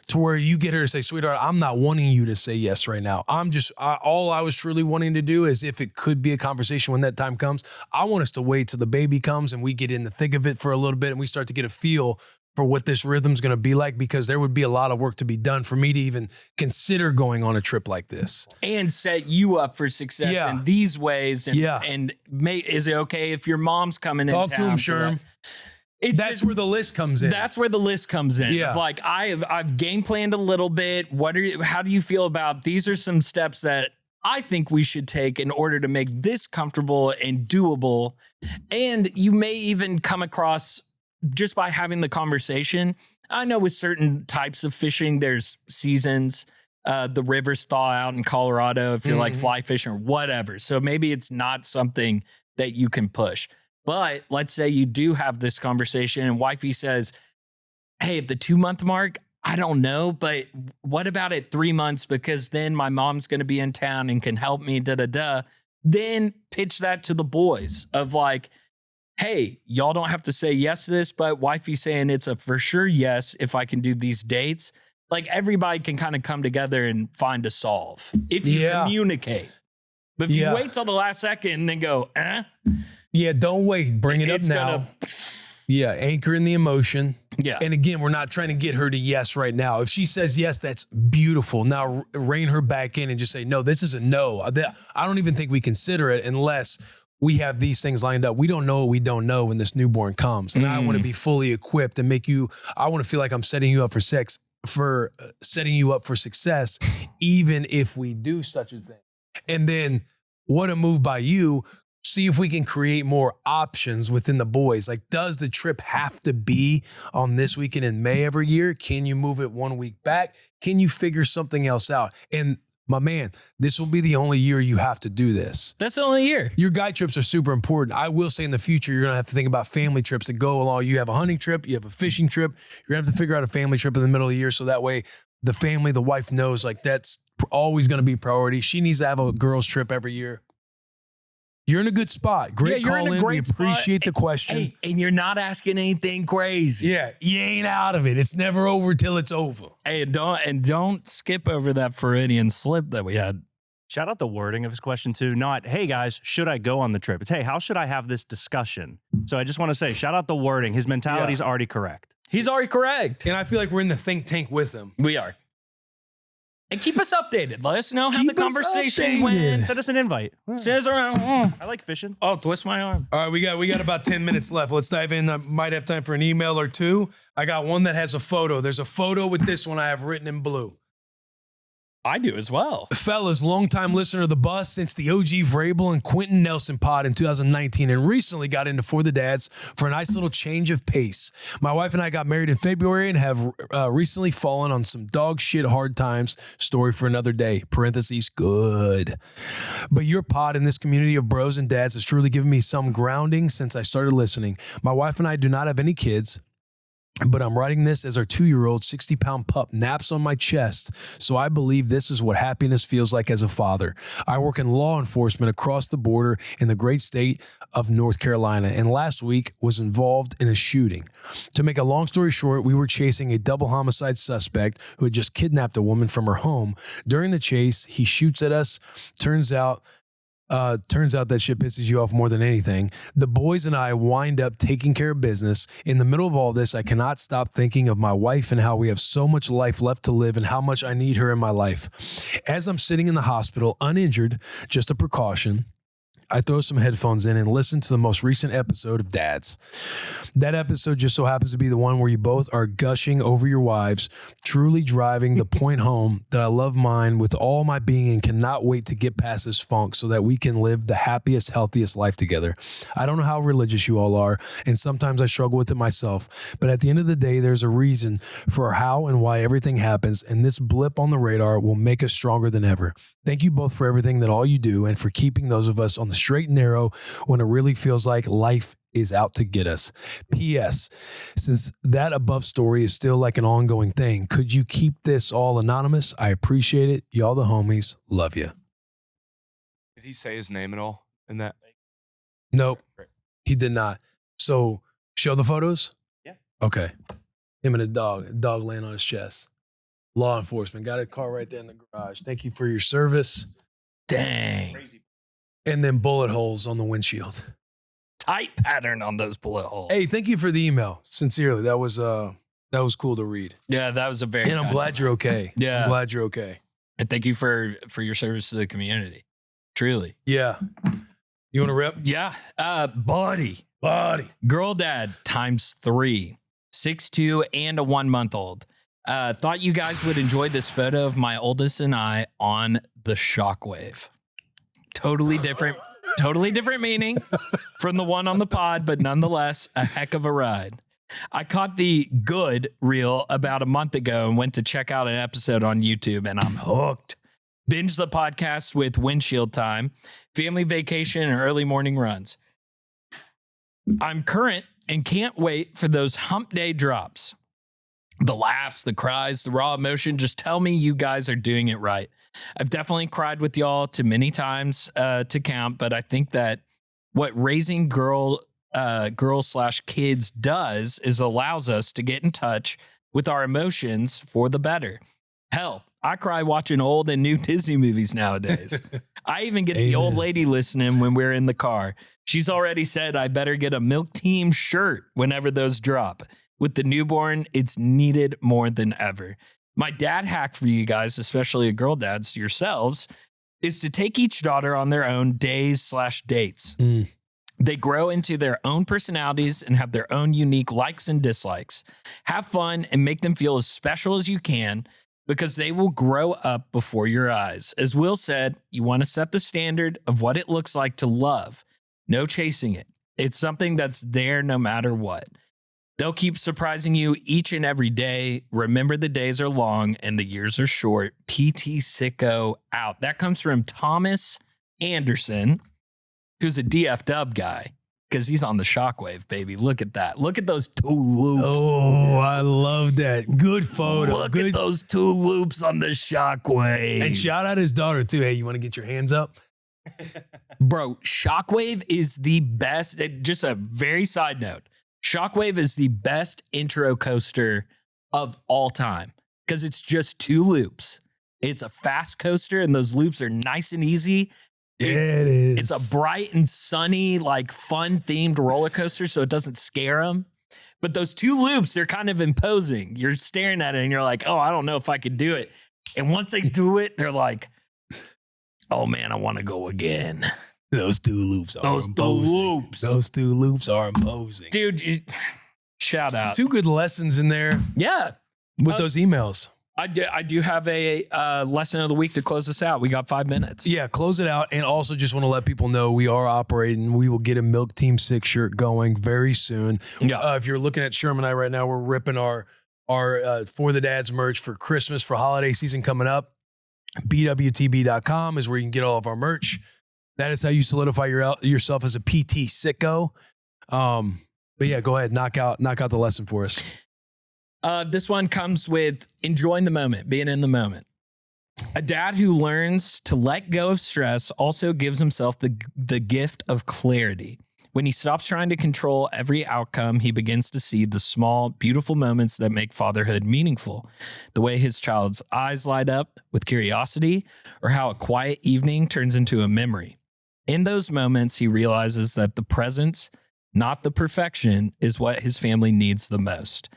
to where you get her to say, sweetheart, I'm not wanting you to say yes right now. All I was truly wanting to do is, if it could be a conversation when that time comes, I want us to wait till the baby comes and we get in the thick of it for a little bit and we start to get a feel for what this rhythm's going to be like, because there would be a lot of work to be done for me to even consider going on a trip like this. And set you up for success in these ways. And is it okay if your mom's coming in town? Talk to him, Sherm. That's where the list comes in. That's where the list comes in. Yeah. Like I've game planned a little bit. How do you feel about these are some steps that I think we should take in order to make this comfortable and doable. And you may even come across, just by having the conversation, I know with certain types of fishing, there's seasons. The rivers thaw out in Colorado if you're like fly fishing or whatever. So maybe it's not something that you can push. But let's say you do have this conversation and wifey says, hey, at the 2-month mark, I don't know, but what about at 3 months? Because then my mom's going to be in town and can help me, Then pitch that to the boys of like, hey, y'all don't have to say yes to this, but wifey's saying it's a for sure yes if I can do these dates. Like everybody can kind of come together and find a solve if you communicate. But if you wait till the last second and then go, Yeah, don't wait. Bring it up now. Anchor in the emotion. Yeah. And again, we're not trying to get her to yes right now. If she says yes, that's beautiful. Now rein her back in and just say, no, this is a no. I don't even think we consider it unless we have these things lined up. We don't know what we don't know when this newborn comes. And I want to be fully equipped and I want to feel like I'm setting you up for setting you up for success, even if we do such a thing. And then what a move by you. See if we can create more options within the boys. Like, does the trip have to be on this weekend in May every year? Can you move it 1 week back? Can you figure something else out? And my man, this will be the only year you have to do this. That's the only year. Your guide trips are super important. I will say in the future, you're going to have to think about family trips that go along. You have a hunting trip, you have a fishing trip. You're going to have to figure out a family trip in the middle of the year. So that way the family, the wife knows like that's always going to be priority. She needs to have a girls trip every year. You're in a good spot. Great call in. We appreciate the question. Hey, and you're not asking anything crazy. Yeah, you ain't out of it. It's never over till it's over. Hey, don't skip over that Floridian slip that we had. Shout out the wording of his question too. Not, hey guys, should I go on the trip? It's, hey, how should I have this discussion? So I just want to say, shout out the wording. His mentality is already correct. He's already correct. And I feel like we're in the think tank with him. We are. And keep us updated. Let us know how the conversation went. Send us an invite. Send us around. I like fishing. Oh, twist my arm. All right, we got about 10 minutes left. Let's dive in. I might have time for an email or two. I got one that has a photo. There's a photo with this one I have written in blue. I do as well. Fellas, longtime listener of the bus since the OG Vrabel and Quentin Nelson pod in 2019 and recently got into For the Dads for a nice little change of pace. My wife and I got married in February and have recently fallen on some dog shit hard times. Story for another day. Parentheses, good. But your pod in this community of bros and dads has truly given me some grounding since I started listening. My wife and I do not have any kids, but I'm writing this as our 2-year-old 60-pound pup naps on my chest, so I believe this is what happiness feels like as a father. I work in law enforcement across the border in the great state of North Carolina, and last week was involved in a shooting. To make a long story short, we were chasing a double homicide suspect who had just kidnapped a woman from her home. During the chase, he shoots at us. Turns out that shit pisses you off more than anything. The boys and I wind up taking care of business. In the middle of all this, I cannot stop thinking of my wife and how we have so much life left to live and how much I need her in my life. As I'm sitting in the hospital, uninjured, just a precaution, I throw some headphones in and listen to the most recent episode of Dads. That episode just so happens to be the one where you both are gushing over your wives, truly driving the point home that I love mine with all my being and cannot wait to get past this funk so that we can live the happiest, healthiest life together. I don't know how religious you all are, and sometimes I struggle with it myself, but at the end of the day, there's a reason for how and why everything happens, and this blip on the radar will make us stronger than ever. Thank you both for everything that all you do and for keeping those of us on the straight and narrow when it really feels like life is out to get us. P.S. Since that above story is still like an ongoing thing, could you keep this all anonymous? I appreciate it. Y'all the homies. Love you. Did he say his name at all in that? Nope, he did not. So show the photos? Yeah. Okay. Him and his dog laying on his chest. Law enforcement got a car right there in the garage. Thank you for your service. Dang. And then bullet holes on the windshield. Tight pattern on those bullet holes. Hey, thank you for the email. Sincerely, that was cool to read. Yeah, that was a very. And I'm glad you're okay. Yeah. I'm glad you're okay. And thank you for your service to the community. Truly. Yeah. You want to rip? Yeah. Body. Girl dad times 3, 6'2", and a 1-month-old. Thought you guys would enjoy this photo of my oldest and I on the Shockwave. Totally different meaning from the one on the pod, but nonetheless, a heck of a ride. I caught the good reel about a month ago and went to check out an episode on YouTube, and I'm hooked. Binge the podcast with windshield time, family vacation, and early morning runs. I'm current and can't wait for those hump day drops. The laughs, the cries, the raw emotion, just tell me you guys are doing it right. I've definitely cried with y'all too many times to count, but I think that what raising girls/kids does is allows us to get in touch with our emotions for the better. Hell, I cry watching old and new Disney movies nowadays. I even get the old lady listening when we're in the car. She's already said I better get a Milk Team shirt whenever those drop. With the newborn, it's needed more than ever. My dad hack for you guys, especially girl dads yourselves, is to take each daughter on their own days/dates. They grow into their own personalities and have their own unique likes and dislikes. Have fun and make them feel as special as you can, because they will grow up before your eyes. As Will said, you want to set the standard of what it looks like to love. No chasing it. It's something that's there no matter what. They'll keep surprising you each and every day. Remember, the days are long and the years are short. PT Sicko out. That comes from Thomas Anderson, who's a DF Dub guy, because he's on the Shockwave, baby. Look at that. Look at those 2 loops. Oh, I love that. Good photo. Look at those 2 loops on the Shockwave. And shout out his daughter, too. Hey, you want to get your hands up? Bro, Shockwave is the best. Just a very side note. Shockwave is the best intro coaster of all time because it's just 2 loops. It's a fast coaster and those loops are nice and easy. It is. It's a bright and sunny, like fun themed roller coaster, so it doesn't scare them. But those 2 loops, they're kind of imposing. You're staring at it and you're like, oh, I don't know if I could do it. And once they do it, they're like, oh man, I want to go again. Those 2 loops are imposing. Those 2 loops are imposing. Dude, shout out. 2 good lessons in there. Yeah. With those emails. I do have a lesson of the week to close this out. We got 5 minutes. Yeah, close it out. And also just want to let people know we are operating. We will get a Milk Team 6 shirt going very soon. Yeah. If you're looking at Sherm and I right now, we're ripping our For the Dads merch for Christmas, for holiday season coming up. BWTB.com is where you can get all of our merch. That is how you solidify yourself as a PT sicko. But yeah, go ahead, knock out the lesson for us. This one comes with enjoying the moment, being in the moment. A dad who learns to let go of stress also gives himself the gift of clarity. When he stops trying to control every outcome, he begins to see the small, beautiful moments that make fatherhood meaningful. The way his child's eyes light up with curiosity, or how a quiet evening turns into a memory. In those moments, he realizes that the presence, not the perfection, is what his family needs the most.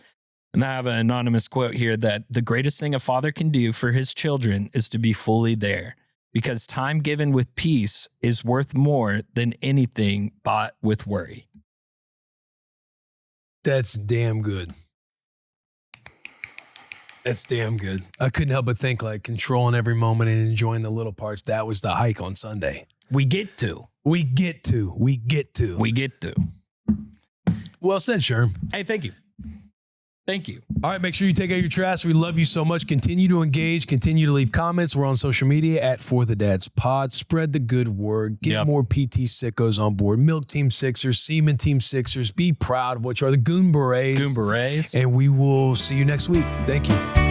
And I have an anonymous quote here that the greatest thing a father can do for his children is to be fully there, because time given with peace is worth more than anything bought with worry. That's damn good. That's damn good. I couldn't help but think, like, controlling every moment and enjoying the little parts. That was the hike on Sunday. We get to. We get to. We get to. Well said, Sherm. Hey, thank you. Thank you. All right, make sure you take out your trash. We love you so much. Continue to engage. Continue to leave comments. We're on social media at For the Dads Pod. Spread the good word. Get more PT sickos on board. Milk Team Sixers, Seaman Team Sixers. Be proud of what you are. The Goon Berets. Goon Berets. And we will see you next week. Thank you.